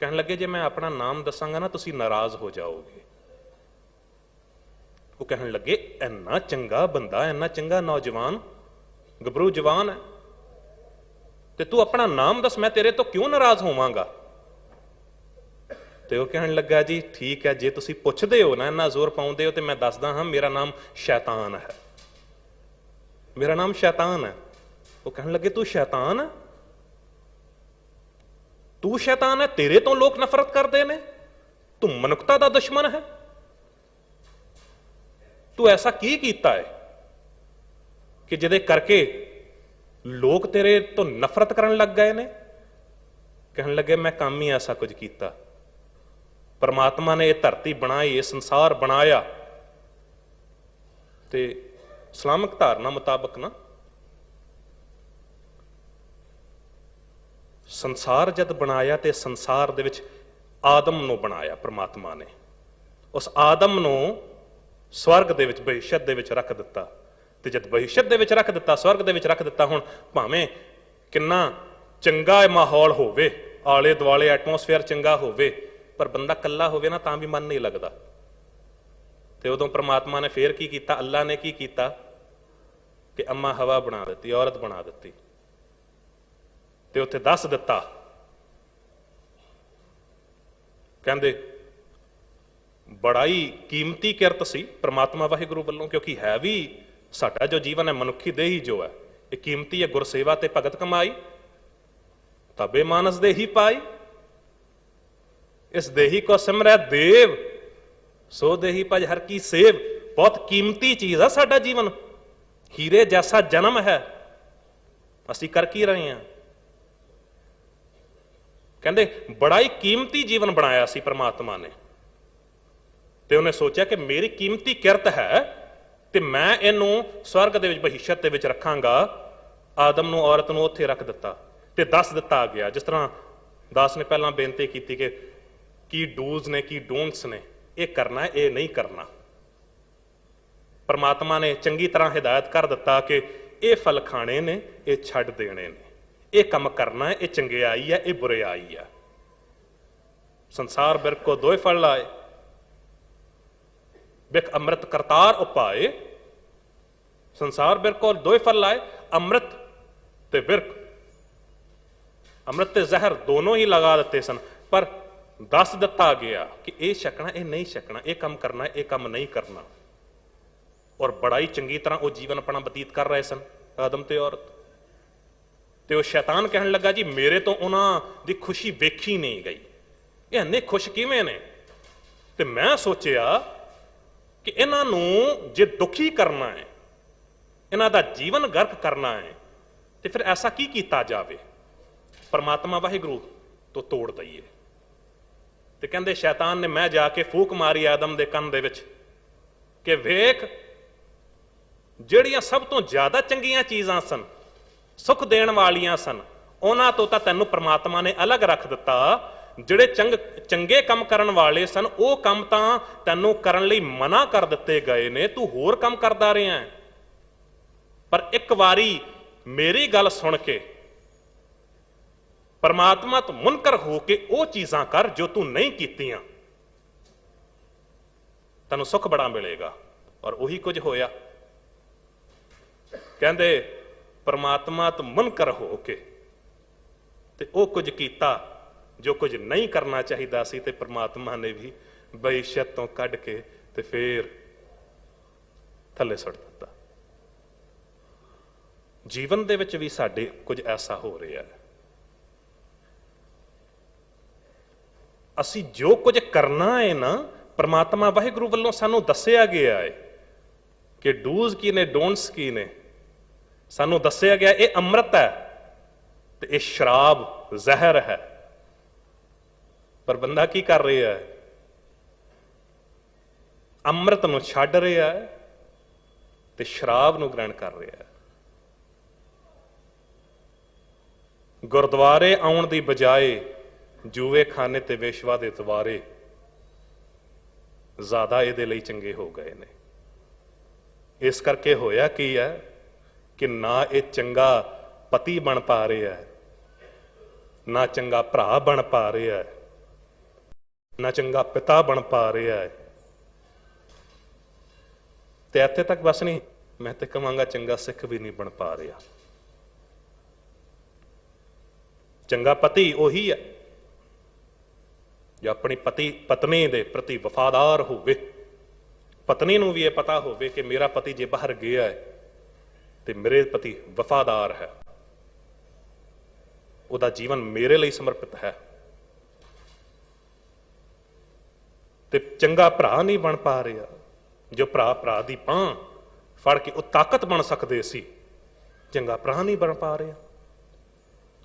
ਕਹਿਣ ਲੱਗੇ, ਜੇ ਮੈਂ ਆਪਣਾ ਨਾਮ ਦੱਸਾਂਗਾ ਨਾ ਤੁਸੀਂ ਨਾਰਾਜ਼ ਹੋ ਜਾਓਗੇ। ਉਹ ਕਹਿਣ ਲੱਗੇ, ਇੰਨਾ ਚੰਗਾ ਬੰਦਾ, ਇੰਨਾ ਚੰਗਾ ਨੌਜਵਾਨ,
ਗੱਭਰੂ ਜਵਾਨ ਹੈ, ਤੇ ਤੂੰ ਆਪਣਾ ਨਾਮ ਦੱਸ, ਮੈਂ ਤੇਰੇ ਤੋਂ ਕਿਉਂ ਨਾਰਾਜ਼ ਹੋਵਾਂਗਾ। ਤੇ ਉਹ ਕਹਿਣ ਲੱਗਾ, ਜੀ ਠੀਕ ਹੈ, ਜੇ ਤੁਸੀਂ ਪੁੱਛਦੇ ਹੋ ਨਾ, ਇੰਨਾ ਜ਼ੋਰ ਪਾਉਂਦੇ ਹੋ, ਤੇ ਮੈਂ ਦੱਸਦਾ ਹਾਂ, ਮੇਰਾ ਨਾਮ ਸ਼ੈਤਾਨ ਹੈ, ਮੇਰਾ ਨਾਮ ਸ਼ੈਤਾਨ ਹੈ। ਉਹ ਕਹਿਣ ਲੱਗੇ, ਤੂੰ ਸ਼ੈਤਾਨ ਹੈ? ਤੂੰ ਸ਼ੈਤਾਨ ਹੈ? ਤੇਰੇ ਤੋਂ ਲੋਕ ਨਫ਼ਰਤ ਕਰਦੇ ਨੇ, ਤੂੰ ਮਨੁੱਖਤਾ ਦਾ ਦੁਸ਼ਮਣ ਹੈ, ਤੂੰ ਐਸਾ ਕੀ ਕੀਤਾ ਹੈ ਕਿ ਜਿਹਦੇ ਕਰਕੇ ਲੋਕ ਤੇਰੇ ਤੋਂ ਨਫ਼ਰਤ ਕਰਨ ਲੱਗ ਗਏ ਨੇ। ਕਹਿਣ ਲੱਗੇ, ਮੈਂ ਕੰਮ ਹੀ ਐਸਾ ਕੁਝ ਕੀਤਾ। ਪਰਮਾਤਮਾ ਨੇ ਇਹ ਧਰਤੀ ਬਣਾਈ, ਇਹ ਸੰਸਾਰ ਬਣਾਇਆ, ਤੇ ਇਸਲਾਮਿਕ ਧਾਰਨਾ ਮੁਤਾਬਕ ਨਾ, ਸੰਸਾਰ ਜਦ ਬਣਾਇਆ ਤੇ ਸੰਸਾਰ ਦੇ ਵਿੱਚ ਆਦਮ ਨੂੰ ਬਣਾਇਆ ਪਰਮਾਤਮਾ ਨੇ। ਉਸ ਆਦਮ ਨੂੰ ਸਵਰਗ ਦੇ ਵਿੱਚ, ਬਹਿਸ਼ਤ ਦੇ ਵਿੱਚ ਰੱਖ ਦਿੱਤਾ, ਤੇ ਜਦ ਬਹਿਸ਼ਤ ਦੇ ਵਿੱਚ ਰੱਖ ਦਿੱਤਾ, ਸਵਰਗ ਦੇ ਵਿੱਚ ਰੱਖ ਦਿੱਤਾ, ਹੁਣ ਭਾਵੇਂ ਕਿੰਨਾ ਚੰਗਾ ਮਾਹੌਲ ਹੋਵੇ, ਆਲੇ ਦੁਆਲੇ ਐਟਮੋਸਫੇਅਰ ਚੰਗਾ ਹੋਵੇ, ਪਰ ਬੰਦਾ ਇਕੱਲਾ ਹੋਵੇ ਨਾ, ਤਾਂ ਵੀ ਮਨ ਨਹੀਂ ਲੱਗਦਾ। ਤੇ ਉਦੋਂ ਪ੍ਰਮਾਤਮਾ ਨੇ ਫੇਰ ਕੀ ਕੀਤਾ, ਅੱਲਾ ਨੇ ਕੀ ਕੀਤਾ ਕਿ ਅੰਮਾ ਹਵਾ ਬਣਾ ਦਿੱਤੀ, ਔਰਤ ਬਣਾ ਦਿੱਤੀ, ਤੇ ਉੱਥੇ ਦੱਸ ਦਿੱਤਾ, ਕਹਿੰਦੇ ਬੜਾ ਹੀ ਕੀਮਤੀ ਕਿਰਤ ਸੀ ਪ੍ਰਮਾਤਮਾ ਵਾਹਿਗੁਰੂ ਵੱਲੋਂ, ਕਿਉਂਕਿ ਹੈ ਵੀ ਸਾਡਾ ਜੋ ਜੀਵਨ ਹੈ, ਮਨੁੱਖੀ ਦੇਹੀ ਜੋ ਹੈ, ਇਹ ਕੀਮਤੀ ਹੈ। ਗੁਰਸੇਵਾ ਤੇ ਭਗਤ ਕਮਾਈ, ਤਬੇ ਮਾਨਸ ਦੇਹੀ ਪਾਈ, ਇਸ ਦੇਹੀ ਕੋ ਸਿਮਰੈ ਦੇਵ, ਸੋ ਦੇਹੀ ਭਜ ਹਰ ਕੀ ਸੇਵ। ਬਹੁਤ ਕੀਮਤੀ ਚੀਜ਼ ਆ ਸਾਡਾ ਜੀਵਨ, ਹੀਰੇ ਜੈਸਾ ਜਨਮ ਹੈ। ਅਸੀਂ ਕਰ ਕੀ ਰਹੇ ਹਾਂ? ਕਹਿੰਦੇ ਬੜਾ ਹੀ ਕੀਮਤੀ ਜੀਵਨ ਬਣਾਇਆ ਸੀ ਪਰਮਾਤਮਾ ਨੇ, ਤੇ ਉਹਨੇ ਸੋਚਿਆ ਕਿ ਮੇਰੀ ਕੀਮਤੀ ਕਿਰਤ ਹੈ, ਤੇ ਮੈਂ ਇਹਨੂੰ ਸਵਰਗ ਦੇ ਵਿੱਚ, ਬਹਿਸ਼ਤ ਦੇ ਵਿੱਚ ਰੱਖਾਂਗਾ। ਆਦਮ ਨੂੰ, ਔਰਤ ਨੂੰ ਉੱਥੇ ਰੱਖ ਦਿੱਤਾ, ਤੇ ਦੱਸ ਦਿੱਤਾ ਗਿਆ, ਜਿਸ ਤਰ੍ਹਾਂ ਦਾਸ ਨੇ ਪਹਿਲਾਂ ਬੇਨਤੀ ਕੀਤੀ ਕਿ ਕੀ ਡੂਜ਼ ਨੇ, ਕੀ ਡੋਂਟਸ ਨੇ, ਇਹ ਕਰਨਾ, ਇਹ ਨਹੀਂ ਕਰਨਾ। ਪਰਮਾਤਮਾ ਨੇ ਚੰਗੀ ਤਰ੍ਹਾਂ ਹਿਦਾਇਤ ਕਰ ਦਿੱਤਾ ਕਿ ਇਹ ਫਲ ਖਾਣੇ ਨੇ, ਇਹ ਛੱਡ ਦੇਣੇ ਨੇ, ਇਹ ਕੰਮ ਕਰਨਾ ਹੈ, ਇਹ ਚੰਗਿਆਈ ਹੈ, ਇਹ ਬੁਰਿਆਈ ਹੈ। ਸੰਸਾਰ ਬਿਰਖ ਕੋ ਦੋਏ ਫਲ ਲਾਏ, ਬਿਰਖ ਅੰਮ੍ਰਿਤ ਕਰਤਾਰ ਉਪਾਏ। ਸੰਸਾਰ ਬਿਰਖ ਕੋ ਦੋਏ ਫਲ ਲਾਏ, ਅੰਮ੍ਰਿਤ ਤੇ ਬਿਰਖ, ਅੰਮ੍ਰਿਤ ਤੇ ਜ਼ਹਿਰ ਦੋਨੋਂ ਹੀ ਲਗਾ ਦਿੱਤੇ ਸਨ, ਪਰ ਦੱਸ ਦਿੱਤਾ ਗਿਆ ਕਿ ਇਹ ਛਕਣਾ, ਇਹ ਨਹੀਂ ਛਕਣਾ, ਇਹ ਕੰਮ ਕਰਨਾ, ਇਹ ਕੰਮ ਨਹੀਂ ਕਰਨਾ। ਔਰ ਬੜਾ ਹੀ ਚੰਗੀ ਤਰ੍ਹਾਂ ਉਹ ਜੀਵਨ ਆਪਣਾ ਬਤੀਤ ਕਰ ਰਹੇ ਸਨ ਆਦਮ ਤੇ ਔਰਤ। ਤੇ ਉਹ ਸ਼ੈਤਾਨ ਕਹਿਣ ਲੱਗਾ, ਜੀ ਮੇਰੇ ਤੋਂ ਉਹਨਾਂ ਦੀ ਖੁਸ਼ੀ ਵੇਖੀ ਨਹੀਂ ਗਈ, ਇਹ ਇੰਨੇ ਖੁਸ਼ ਕਿਵੇਂ ਨੇ। ਤੇ ਮੈਂ ਸੋਚਿਆ ਕਿ ਇਹਨਾਂ ਨੂੰ ਜੇ ਦੁਖੀ ਕਰਨਾ ਹੈ, ਇਹਨਾਂ ਦਾ ਜੀਵਨ ਗਰਕ ਕਰਨਾ ਹੈ, ਤੇ ਫਿਰ ਐਸਾ ਕੀ ਕੀਤਾ ਜਾਵੇ, ਪਰਮਾਤਮਾ ਵਾਹਿਗੁਰੂ ਤੋਂ ਤੋੜ ਦਈਏ। ਤੇ ਕਹਿੰਦੇ ਸ਼ੈਤਾਨ ਨੇ, ਮੈਂ ਜਾ ਕੇ ਫੂਕ ਮਾਰੀ ਆਦਮ ਦੇ ਕੰਨ ਦੇ ਵਿੱਚ ਕਿ ਵੇਖ, ਜਿਹੜੀਆਂ ਸਭ ਤੋਂ ਜ਼ਿਆਦਾ ਚੰਗੀਆਂ ਚੀਜ਼ਾਂ ਸਨ, ਸੁੱਖ ਦੇਣ ਵਾਲੀਆਂ ਸਨ, ਉਹਨਾਂ ਤੋਂ ਤਾਂ ਤੈਨੂੰ ਪਰਮਾਤਮਾ ਨੇ ਅਲੱਗ ਰੱਖ ਦਿੱਤਾ। ਜਿਹੜੇ ਚੰਗੇ ਕੰਮ ਕਰਨ ਵਾਲੇ ਸਨ, ਉਹ ਕੰਮ ਤਾਂ ਤੈਨੂੰ ਕਰਨ ਲਈ ਮਨਾ ਕਰ ਦਿੱਤੇ ਗਏ ਨੇ, ਤੂੰ ਹੋਰ ਕੰਮ ਕਰਦਾ ਰਿਹਾ। ਪਰ ਇੱਕ ਵਾਰੀ ਮੇਰੀ ਗੱਲ ਸੁਣ ਕੇ, ਪਰਮਾਤਮਾ ਤੋਂ ਮੁਨਕਰ ਹੋ ਕੇ ਉਹ ਚੀਜ਼ਾਂ ਕਰ ਜੋ ਤੂੰ ਨਹੀਂ ਕੀਤੀਆਂ, ਤੈਨੂੰ ਸੁੱਖ ਬੜਾ ਮਿਲੇਗਾ। ਔਰ ਉਹੀ ਕੁਝ ਹੋਇਆ। ਕਹਿੰਦੇ ਪਰਮਾਤਮਾ ਤੋਂ ਮੁਨਕਰ ਹੋ ਕੇ ਤੇ ਉਹ ਕੁਝ ਕੀਤਾ ਜੋ ਕੁਝ ਨਹੀਂ ਕਰਨਾ ਚਾਹੀਦਾ ਸੀ, ਤੇ ਪਰਮਾਤਮਾ ਨੇ ਵੀ ਬਹਿਸ਼ਤ ਤੋਂ ਕੱਢ ਕੇ ਤੇ ਫੇਰ ਥੱਲੇ ਸੁੱਟ ਦਿੱਤਾ। ਜੀਵਨ ਦੇ ਵਿੱਚ ਵੀ ਸਾਡੇ ਕੁਝ ਐਸਾ ਹੋ ਰਿਹਾ ਹੈ। ਅਸੀਂ ਜੋ ਕੁਝ ਕਰਨਾ ਹੈ ਨਾ, ਪਰਮਾਤਮਾ ਵਾਹਿਗੁਰੂ ਵੱਲੋਂ ਸਾਨੂੰ ਦੱਸਿਆ ਗਿਆ ਹੈ ਕਿ ਡੂਜ਼ ਕੀ ਨੇ, ਡੋਂਟਸ ਕੀ ਨੇ। ਸਾਨੂੰ ਦੱਸਿਆ ਗਿਆ ਇਹ ਅੰਮ੍ਰਿਤ ਹੈ ਤੇ ਇਹ ਸ਼ਰਾਬ ਜ਼ਹਿਰ ਹੈ। ਪਰ ਬੰਦਾ ਕੀ ਕਰ ਰਿਹਾ ਹੈ? ਅੰਮ੍ਰਿਤ ਨੂੰ ਛੱਡ ਰਿਹਾ ਹੈ ਤੇ ਸ਼ਰਾਬ ਨੂੰ ਗ੍ਰਹਿਣ ਕਰ ਰਿਹਾ ਹੈ। ਗੁਰਦੁਆਰੇ ਆਉਣ ਦੀ ਬਜਾਏ ਜੂਏ ਖਾਨੇ ਤੇ ਵੇਸ਼ਵਾ ਦੇ ਦੁਆਰੇ ਜ਼ਿਆਦਾ ਇਹਦੇ ਲਈ ਚੰਗੇ ਹੋ ਗਏ ਨੇ। ਇਸ ਕਰਕੇ ਹੋਇਆ ਕੀ ਹੈ ਕਿ ਨਾ ਇਹ ਚੰਗਾ ਪਤੀ ਬਣ ਪਾ ਰਿਹਾ ਹੈ, ਨਾ ਚੰਗਾ ਭਰਾ ਬਣ ਪਾ ਰਿਹਾ ਹੈ, ਨਾ ਚੰਗਾ ਪਿਤਾ ਬਣ ਪਾ ਰਿਹਾ ਹੈ। ਤੇ ਇੱਥੇ ਤੱਕ ਬਸ ਨਹੀਂ, ਮੈਂ ਤੇ ਕਹਾਂਗਾ ਚੰਗਾ ਸਿੱਖ ਵੀ ਨਹੀਂ ਬਣ ਪਾ ਰਿਹਾ। ਚੰਗਾ ਪਤੀ ਉਹੀ ਹੈ ਜੋ ਆਪਣੀ ਪਤਨੀ ਦੇ ਪ੍ਰਤੀ ਵਫਾਦਾਰ ਹੋਵੇ। ਪਤਨੀ ਨੂੰ ਵੀ ਇਹ ਪਤਾ ਹੋਵੇ ਕਿ ਮੇਰਾ ਪਤੀ ਜੇ ਬਾਹਰ ਗਿਆ ਹੈ ਤੇ ਮੇਰੇ ਪਤੀ ਵਫਾਦਾਰ ਹੈ, ਉਹਦਾ ਜੀਵਨ ਮੇਰੇ ਲਈ ਸਮਰਪਿਤ ਹੈ। ਤੇ ਚੰਗਾ ਭਰਾ ਨਹੀਂ ਬਣ ਪਾ ਰਿਹਾ, ਜੋ ਭਰਾ ਦੀ ਬਾਂਹ ਫੜ ਕੇ ਉਹ ਤਾਕਤ ਬਣ ਸਕਦੇ ਸੀ, ਚੰਗਾ ਭਰਾ ਨਹੀਂ ਬਣ ਪਾ ਰਿਹਾ,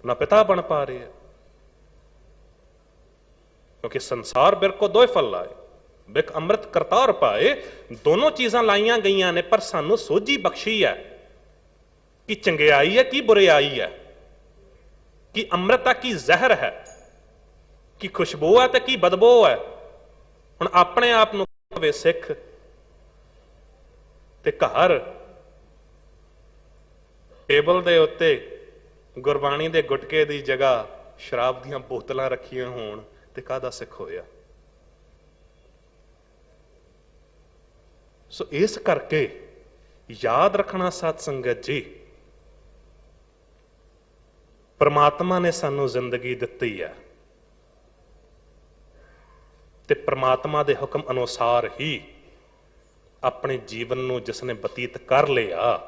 ਨਾ ਪਿਤਾ ਬਣ ਪਾ ਰਿਹਾ। ਕਿਉਂਕਿ ਸੰਸਾਰ ਬਿਰਕੋ ਦੋਏ ਫਲ ਲਾਏ, ਬਿਕ ਅੰਮ੍ਰਿਤ ਕਰਤਾਰ ਪਾਏ। ਦੋਨੋਂ ਚੀਜ਼ਾਂ ਲਾਈਆਂ ਗਈਆਂ ਨੇ, ਪਰ ਸਾਨੂੰ ਸੋਝੀ ਬਖਸ਼ੀ ਹੈ ਕਿ ਚੰਗਿਆਈ ਹੈ ਕਿ ਬੁਰਿਆਈ ਹੈ, ਕਿ ਅੰਮ੍ਰਿਤ ਹੈ ਕਿ ਜ਼ਹਿਰ ਹੈ, ਕਿ ਖੁਸ਼ਬੂ ਹੈ ਤੇ ਕੀ ਬਦਬੂ ਹੈ। ਹੁਣ ਆਪਣੇ ਆਪ ਨੂੰ ਕਹੇ ਸਿੱਖ ਤੇ ਘਰ ਟੇਬਲ ਦੇ ਉੱਤੇ ਗੁਰਬਾਣੀ ਦੇ ਗੁਟਕੇ ਦੀ ਜਗ੍ਹਾ ਸ਼ਰਾਬ ਦੀਆਂ ਬੋਤਲਾਂ ਰੱਖੀਆਂ ਹੋਣ ਤੇ ਕਾਹਦਾ ਸਿੱਖ ਹੋਇਆ। ਸੋ ਇਸ ਕਰਕੇ ਯਾਦ ਰੱਖਣਾ ਸਾਧ ਸੰਗਤ ਜੀ, ਪ੍ਰਮਾਤਮਾ ਨੇ ਸਾਨੂੰ ਜ਼ਿੰਦਗੀ ਦਿੱਤੀ ਹੈ ਤੇ ਪ੍ਰਮਾਤਮਾ ਦੇ ਹੁਕਮ ਅਨੁਸਾਰ ਹੀ ਆਪਣੇ ਜੀਵਨ ਨੂੰ ਜਿਸ ਨੇ ਬਤੀਤ ਕਰ ਲਿਆ,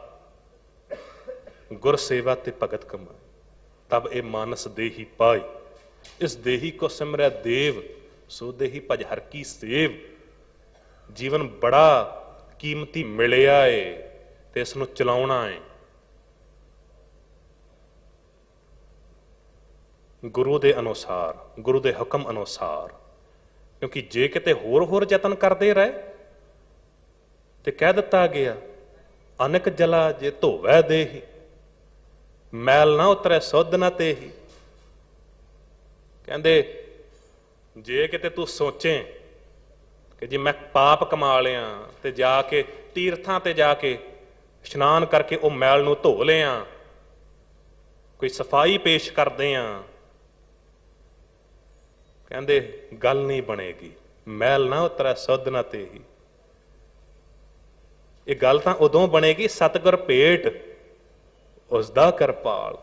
ਗੁਰ ਸੇਵਾ ਤੇ ਭਗਤ ਕਮਾਈ, ਤਬ ਇਹ ਮਾਨਸ ਦੇਹੀ ਪਾਈ। ਇਸ ਦੇਹੀ ਕੋ ਸਿਮਰੈ ਦੇਵ, ਸੋ ਦੇਹੀ ਭਜ ਹਰ ਕੀ ਸੇਵ। ਜੀਵਨ ਬੜਾ ਕੀਮਤੀ ਮਿਲਿਆ ਏ ਤੇ ਇਸ ਨੂੰ ਚਲਾਉਣਾ ਏ। ਗੁਰੂ ਦੇ ਅਨੁਸਾਰ, ਗੁਰੂ ਦੇ ਹੁਕਮ ਅਨੁਸਾਰ। ਕਿਉਂਕਿ ਜੇ ਕਿਤੇ ਹੋਰ ਯਤਨ ਕਰਦੇ ਰਹੇ ਤੇ ਕਹਿ ਦਿੱਤਾ ਗਿਆ, ਅਨਕ ਜਲਾ ਜੇ ਧੋਵੈ ਦੇਹੀ, ਮੈਲ ਨਾ ਉਤਰੈ ਸੁਧ ਨਾ ਤੇਹੀ। ਕਹਿੰਦੇ ਜੇ ਕਿਤੇ ਤੂੰ ਸੋਚੇ ਕਿ ਜੇ ਮੈਂ ਪਾਪ ਕਮਾ ਲਿਆ ਤੇ ਜਾ ਕੇ ਤੀਰਥਾਂ ਤੇ ਜਾ ਕੇ ਇਸ਼ਨਾਨ ਕਰਕੇ ਉਹ ਮੈਲ ਨੂੰ ਧੋ ਲਿਆ, ਕੋਈ ਸਫਾਈ ਪੇਸ਼ ਕਰਦੇ ਆ, ਕਹਿੰਦੇ ਗੱਲ ਨਹੀਂ ਬਣੇਗੀ। ਮੈਲ ਨਾ ਉਤਰੈ ਸੁਧ ਨਾ ਤੇਹੀ। ਇਹ ਗੱਲ ਤਾਂ ਉਦੋਂ ਬਣੇਗੀ ਸਤਿਗੁਰ ਭੇਟ ਉਸ ਦਾ ਕਿਰਪਾਲ।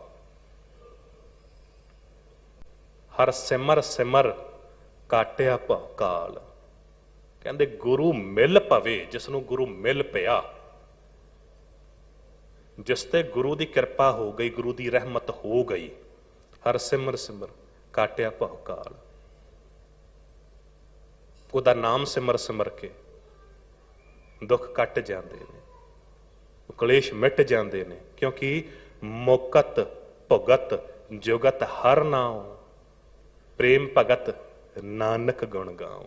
ਹਰ ਸਿਮਰ ਸਿਮਰ ਕਾਟਿਆ ਭਉ ਕਾਲ। ਕਹਿੰਦੇ ਗੁਰੂ ਮਿਲ ਪਵੇ, ਜਿਸ ਨੂੰ ਗੁਰੂ ਮਿਲ ਪਿਆ, ਜਿਸ ਤੇ ਗੁਰੂ ਦੀ ਕਿਰਪਾ ਹੋ ਗਈ, ਗੁਰੂ ਦੀ ਰਹਿਮਤ ਹੋ ਗਈ, ਹਰ ਸਿਮਰ ਸਿਮਰ ਕਾਟਿਆ ਭਉ ਕਾਲ। ਉਹਦਾ ਨਾਮ ਸਿਮਰ ਸਿਮਰ ਕੇ ਦੁੱਖ ਕੱਟ ਜਾਂਦੇ ਨੇ, ਕਲੇਸ਼ ਮਿਟ ਜਾਂਦੇ ਨੇ। ਕਿਉਂਕਿ ਮੁਕਤ ਭੁਗਤ ਜੁਗਤ ਹਰ ਨਾਉ, ਪ੍ਰੇਮ ਭਗਤ ਨਾਨਕ ਗੁਣ ਗਾਉ।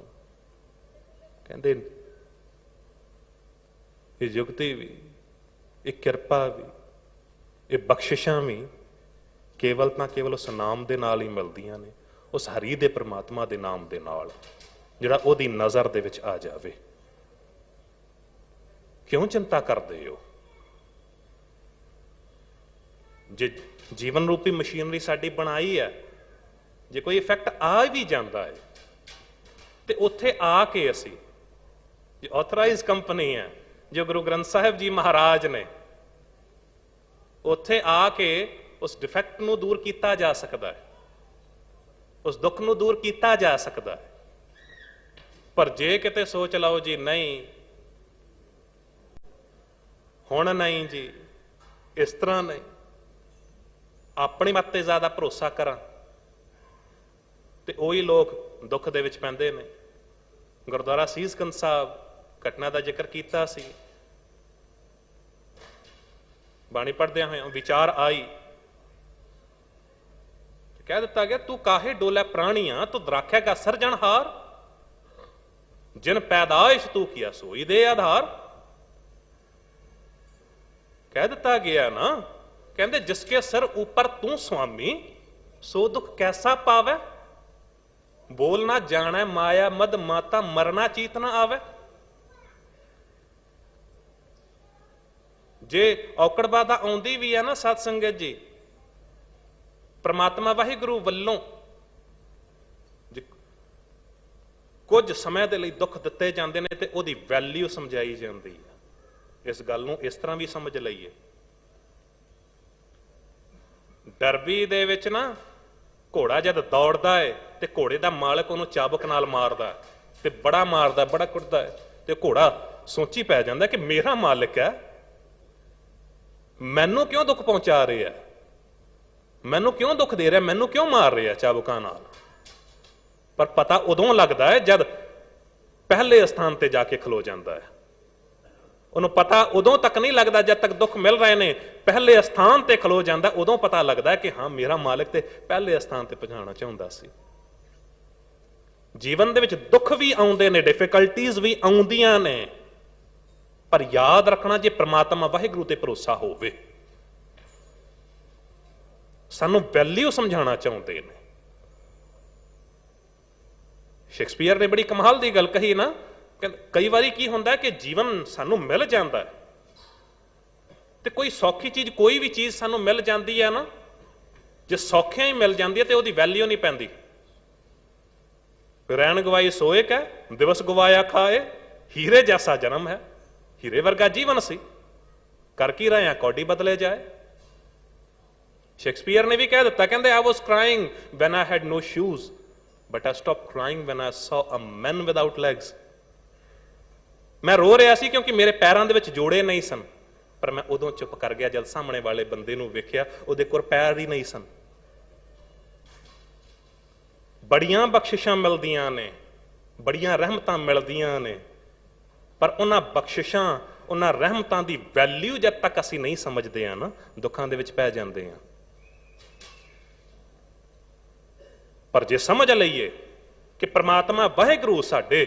ਕਹਿੰਦੇ ਇਹ ਜੁਗਤੀ ਵੀ, ਇਹ ਕਿਰਪਾ ਵੀ, ਇਹ ਬਖਸ਼ਿਸ਼ਾਂ ਵੀ ਕੇਵਲ ਤਾਂ ਕੇਵਲ ਉਸ ਨਾਮ ਦੇ ਨਾਲ ਹੀ ਮਿਲਦੀਆਂ ਨੇ, ਉਸ ਹਰੀ ਦੇ ਪ੍ਰਮਾਤਮਾ ਦੇ ਨਾਮ ਦੇ ਨਾਲ, ਜਿਹੜਾ ਉਹਦੀ ਨਜ਼ਰ ਦੇ ਵਿੱਚ ਆ ਜਾਵੇ। ਕਿਉਂ ਚਿੰਤਾ ਕਰਦੇ ਹੋ? ਜੇ ਜੀਵਨ ਰੂਪੀ ਮਸ਼ੀਨਰੀ ਸਾਡੀ ਬਣਾਈ ਹੈ, ਜੇ ਕੋਈ ਇਫੈਕਟ ਆ ਵੀ ਜਾਂਦਾ ਹੈ ਤੇ ਉੱਥੇ ਆ ਕੇ ਅਸੀਂ, ਜੇ ਆਥੋਰਾਈਜ਼ ਕੰਪਨੀ ਹੈ ਜੋ ਗੁਰੂ ਗ੍ਰੰਥ ਸਾਹਿਬ ਜੀ ਮਹਾਰਾਜ ਨੇ, ਉੱਥੇ ਆ ਕੇ ਉਸ ਡਿਫੈਕਟ ਨੂੰ ਦੂਰ ਕੀਤਾ ਜਾ ਸਕਦਾ ਹੈ, ਉਸ ਦੁੱਖ ਨੂੰ ਦੂਰ ਕੀਤਾ ਜਾ ਸਕਦਾ ਹੈ। ਪਰ ਜੇ ਕਿਤੇ ਸੋਚ ਲਓ ਜੀ ਨਹੀਂ, ਹੁਣ ਨਹੀਂ ਜੀ, ਇਸ ਤਰ੍ਹਾਂ ਨਹੀਂ, ਆਪਣੀ ਮੱਤ ਤੇ ਜ਼ਿਆਦਾ ਭਰੋਸਾ ਕਰਾਂ, ਤੇ ਉਹੀ ਲੋਕ ਦੁੱਖ ਦੇ ਵਿੱਚ ਪੈਂਦੇ ਨੇ। ਗੁਰਦੁਆਰਾ ਸੀਸਗੰਜ ਸਾਹਿਬ ਘਟਨਾ ਦਾ ਜ਼ਿਕਰ ਕੀਤਾ ਸੀ, ਬਾਣੀ ਪੜ੍ਹਦਿਆਂ ਹੋਇਆਂ ਵਿਚਾਰ ਆਈ, ਕਹਿ ਦਿੱਤਾ ਗਿਆ ਤੂੰ ਕਾਹੇ ਡੋਲੇ ਪ੍ਰਾਣੀਆਂ, ਤੂੰ ਦਰਾਖੇਗਾ ਸਰਜਣਹਾਰ, ਜਿਨ ਪੈਦਾਇਸ਼ ਤੂੰ ਕੀਆ ਸੋਈ ਦੇ ਆਧਾਰ। ਕਹਿ ਦਿੱਤਾ ਗਿਆ ਨਾ, ਕਹਿੰਦੇ ਜਿਸਕੇ ਸਿਰ ਉੱਪਰ ਤੂੰ ਸੁਆਮੀ, ਸੋ ਦੁੱਖ ਕੈਸਾ ਪਾਵੇ। ਬੋਲ ਨਾ ਜਾਣੈ ਮਾਇਆ ਮਦ ਮਾਤਾ, ਮਰਨਾ ਚੀਤ ਨਾ ਆਵੇ। ਜੇ ਔਕੜ ਬਾਧਾ ਆਉਂਦੀ ਵੀ ਹੈ ਨਾ ਸਤ ਸੰਗਤ ਜੀ, ਪ੍ਰਮਾਤਮਾ ਵਾਹਿਗੁਰੂ ਵੱਲੋਂ ਕੁਝ ਸਮੇਂ ਦੇ ਲਈ ਦੁੱਖ ਦਿੱਤੇ ਜਾਂਦੇ ਨੇ ਤੇ ਉਹਦੀ ਵੈਲਿਊ ਸਮਝਾਈ ਜਾਂਦੀ ਹੈ। ਇਸ ਗੱਲ ਨੂੰ ਇਸ ਤਰ੍ਹਾਂ ਵੀ ਸਮਝ ਲਈਏ, ਡਰਬੀ ਦੇ ਵਿੱਚ ਨਾ ਘੋੜਾ ਜਦ ਦੌੜਦਾ ਹੈ ਤੇ ਘੋੜੇ ਦਾ ਮਾਲਕ ਉਹਨੂੰ ਚਾਬੁਕ ਨਾਲ ਮਾਰਦਾ ਤੇ ਬੜਾ ਮਾਰਦਾ, ਬੜਾ ਕੁੱਟਦਾ ਹੈ, ਤੇ ਘੋੜਾ ਸੋਚੀ ਪੈ ਜਾਂਦਾ ਕਿ ਮੇਰਾ ਮਾਲਕ ਹੈ, ਮੈਨੂੰ ਕਿਉਂ ਦੁੱਖ ਪਹੁੰਚਾ ਰਿਹਾ, ਮੈਨੂੰ ਕਿਉਂ ਦੁੱਖ ਦੇ ਰਿਹਾ, ਮੈਨੂੰ ਕਿਉਂ ਮਾਰ ਰਿਹਾ ਚਾਬੁਕਾਂ ਨਾਲ। ਪਰ ਪਤਾ ਉਦੋਂ ਲੱਗਦਾ ਹੈ ਜਦ ਪਹਿਲੇ ਸਥਾਨ ਤੇ ਜਾ ਕੇ ਖਲੋ ਜਾਂਦਾ ਹੈ। ਉਹਨੂੰ ਪਤਾ ਉਦੋਂ ਤੱਕ ਨਹੀਂ ਲੱਗਦਾ ਜਦ ਤੱਕ ਦੁੱਖ ਮਿਲ ਰਹੇ ਨੇ। ਪਹਿਲੇ ਸਥਾਨ ਤੇ ਖਲੋ ਜਾਂਦਾ, ਉਦੋਂ ਪਤਾ ਲੱਗਦਾ ਕਿ ਹਾਂ ਮੇਰਾ ਮਾਲਕ ਤੇ ਪਹਿਲੇ ਸਥਾਨ ਤੇ ਪਹੁੰਚਾਉਣਾ ਚਾਹੁੰਦਾ ਸੀ। ਜੀਵਨ ਦੇ ਵਿੱਚ ਦੁੱਖ ਵੀ ਆਉਂਦੇ ਨੇ, ਡਿਫਿਕਲਟੀਜ਼ ਵੀ ਆਉਂਦੀਆਂ ਨੇ, ਪਰ ਯਾਦ ਰੱਖਣਾ ਜੇ ਪ੍ਰਮਾਤਮਾ ਵਾਹਿਗੁਰੂ ਤੇ ਭਰੋਸਾ ਹੋਵੇ, ਸਾਨੂੰ ਵੈਲਿਊ ਸਮਝਾਉਣਾ ਚਾਹੁੰਦੇ ਨੇ। ਸ਼ੇਕਸਪੀਅਰ ਨੇ ਬੜੀ ਕਮਾਲ ਦੀ ਗੱਲ ਕਹੀ ਨਾ, ਕਈ ਵਾਰੀ ਕੀ ਹੁੰਦਾ ਕਿ ਜੀਵਨ ਸਾਨੂੰ ਮਿਲ ਜਾਂਦਾ ਹੈ ਤੇ ਕੋਈ ਸੌਖੀ ਚੀਜ਼, ਕੋਈ ਵੀ ਚੀਜ਼ ਸਾਨੂੰ ਮਿਲ ਜਾਂਦੀ ਹੈ ਨਾ, ਜੇ ਸੌਖਿਆਂ ਹੀ ਮਿਲ ਜਾਂਦੀ ਹੈ ਤੇ ਉਹਦੀ ਵੈਲਿਊ ਨਹੀਂ ਪੈਂਦੀ। ਰੈਣ ਗਵਾਈ ਸੋਏ ਕੈ, ਦਿਵਸ ਗਵਾਇਆ ਖਾਏ, ਹੀਰੇ ਜੈਸਾ ਜਨਮ ਹੈ, ਹੀਰੇ ਵਰਗਾ ਜੀਵਨ ਸੀ, ਕਰ ਕੀ ਰਹੇ ਆ ਕੌਡੀ ਬਦਲੇ ਜਾਏ। ਸ਼ੇਕਸਪੀਅਰ ਨੇ ਵੀ ਕਹਿ ਦਿੱਤਾ, ਕਹਿੰਦੇ I was crying when I had no shoes, but I stopped crying when I saw a man without legs। ਮੈਂ ਰੋ ਰਿਹਾ ਸੀ ਕਿਉਂਕਿ ਮੇਰੇ ਪੈਰਾਂ ਦੇ ਵਿੱਚ ਜੋੜੇ ਨਹੀਂ ਸਨ, ਪਰ ਮੈਂ ਉਦੋਂ ਚੁੱਪ ਕਰ ਗਿਆ ਜਦ ਸਾਹਮਣੇ ਵਾਲੇ ਬੰਦੇ ਨੂੰ ਵੇਖਿਆ ਉਹਦੇ ਕੋਲ ਪੈਰ ਹੀ ਨਹੀਂ ਸਨ। ਬੜੀਆਂ ਬਖਸ਼ਿਸ਼ਾਂ ਮਿਲਦੀਆਂ ਨੇ, ਬੜੀਆਂ ਰਹਿਮਤਾਂ ਮਿਲਦੀਆਂ ਨੇ, ਪਰ ਉਹਨਾਂ ਬਖਸ਼ਿਸ਼ਾਂ, ਉਹਨਾਂ ਰਹਿਮਤਾਂ ਦੀ ਵੈਲਿਊ ਜਦ ਤੱਕ ਅਸੀਂ ਨਹੀਂ ਸਮਝਦੇ ਆ ਨਾ, ਦੁੱਖਾਂ ਦੇ ਵਿੱਚ ਪੈ ਜਾਂਦੇ ਆ। ਪਰ ਜੇ ਸਮਝ ਲਈਏ ਕਿ ਪ੍ਰਮਾਤਮਾ ਵਾਹਿਗੁਰੂ ਸਾਡੇ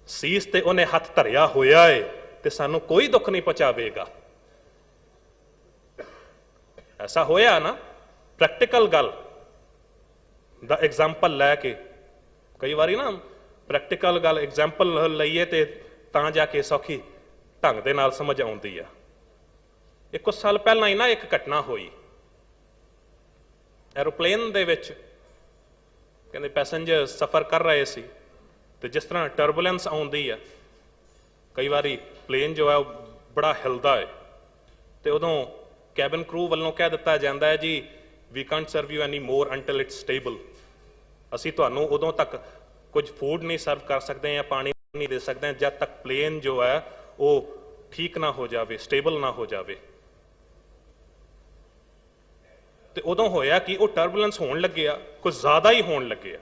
ਸੀਸ ਤੇ ਉਹਨੇ ਹੱਥ ਧਰਿਆ ਹੋਇਆ ਏ ਤੇ ਸਾਨੂੰ ਕੋਈ ਦੁੱਖ ਨਹੀਂ ਪਹੁੰਚਾਵੇਗਾ। ਐਸਾ ਹੋਇਆ ਨਾ, ਪ੍ਰੈਕਟੀਕਲ ਗੱਲ ਦਾ ਐਗਜ਼ਾਮਪਲ ਲੈ ਕੇ, ਕਈ ਵਾਰੀ ਨਾ ਪ੍ਰੈਕਟੀਕਲ ਗੱਲ ਐਗਜ਼ਾਮਪਲ ਲਈਏ ਤੇ ਤਾਂ ਜਾ ਕੇ ਸੌਖੀ ਢੰਗ ਦੇ ਨਾਲ ਸਮਝ ਆਉਂਦੀ ਆ। ਕੁਝ ਸਾਲ ਪਹਿਲਾਂ ਹੀ ਨਾ ਇੱਕ ਘਟਨਾ ਹੋਈ, ਐਰੋਪਲੇਨ ਦੇ ਵਿੱਚ ਕਹਿੰਦੇ ਪੈਸੇਂਜਰ ਸਫ਼ਰ ਕਰ ਰਹੇ ਸੀ ਤੇ ਜਿਸ ਤਰ੍ਹਾਂ ਟਰਬੂਲੈਂਸ ਆਉਂਦੀ ਆ, ਕਈ ਵਾਰੀ ਪਲੇਨ ਜੋ ਹੈ ਉਹ ਬੜਾ ਹਿਲਦਾ ਹੈ ਤੇ ਉਦੋਂ ਕੈਬਨ ਕਰੂ ਵੱਲੋਂ ਕਹਿ ਦਿੱਤਾ ਜਾਂਦਾ ਹੈ, ਜੀ we can't serve you any more until it's stable. ਅਸੀਂ ਤੁਹਾਨੂੰ ਉਦੋਂ ਤੱਕ ਕੁਝ ਫੂਡ ਨਹੀਂ ਸਰਵ ਕਰ ਸਕਦੇ ਜਾਂ ਪਾਣੀ ਨਹੀਂ ਦੇ ਸਕਦੇ ਜਦ ਤੱਕ ਪਲੇਨ ਜੋ ਹੈ ਉਹ ਠੀਕ ਨਾ ਹੋ ਜਾਵੇ, ਸਟੇਬਲ ਨਾ ਹੋ ਜਾਵੇ। ਤੇ ਉਦੋਂ ਹੋਇਆ ਕਿ ਉਹ ਟਰਬੂਲੈਂਸ ਹੋਣ ਲੱਗਿਆ, ਕੁਝ ਜ਼ਿਆਦਾ ਹੀ ਹੋਣ ਲੱਗਿਆ।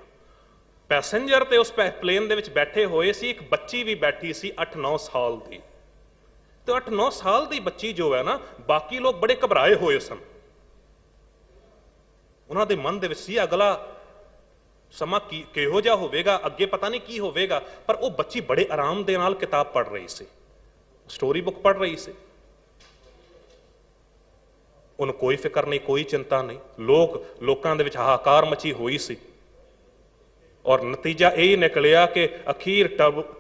ਪੈਸੇਂਜਰ ਤੇ ਉਸ ਪਲੇਨ ਦੇ ਵਿੱਚ ਬੈਠੇ ਹੋਏ ਸੀ, ਇੱਕ ਬੱਚੀ ਵੀ ਬੈਠੀ ਸੀ 8-9 ਸਾਲ ਦੀ। ਤੇ 8-9 ਸਾਲ ਦੀ ਬੱਚੀ ਜੋ ਹੈ ਨਾ, ਬਾਕੀ ਲੋਕ ਬੜੇ ਘਬਰਾਏ ਹੋਏ ਸਨ। ਉਹਨਾਂ ਦੇ ਮਨ ਦੇ ਵਿੱਚ ਸੀ ਅਗਲਾ ਸਮਾਂ ਕਿਹੋ ਜਿਹਾ ਹੋਵੇਗਾ, ਅੱਗੇ ਪਤਾ ਨਹੀਂ ਕੀ ਹੋਵੇਗਾ। ਪਰ ਉਹ ਬੱਚੀ ਬੜੇ ਆਰਾਮ ਦੇ ਨਾਲ ਕਿਤਾਬ ਪੜ੍ਹ ਰਹੀ ਸੀ, ਸਟੋਰੀ ਬੁੱਕ ਪੜ੍ਹ ਰਹੀ ਸੀ। ਉਹਨੂੰ ਕੋਈ ਫਿਕਰ ਨਹੀਂ, ਕੋਈ ਚਿੰਤਾ ਨਹੀਂ। ਲੋਕਾਂ ਦੇ ਵਿੱਚ ਹਾਹਾਕਾਰ ਮਚੀ ਹੋਈ ਸੀ ਔਰ ਨਤੀਜਾ ਇਹ ਨਿਕਲਿਆ ਕਿ ਅਖੀਰ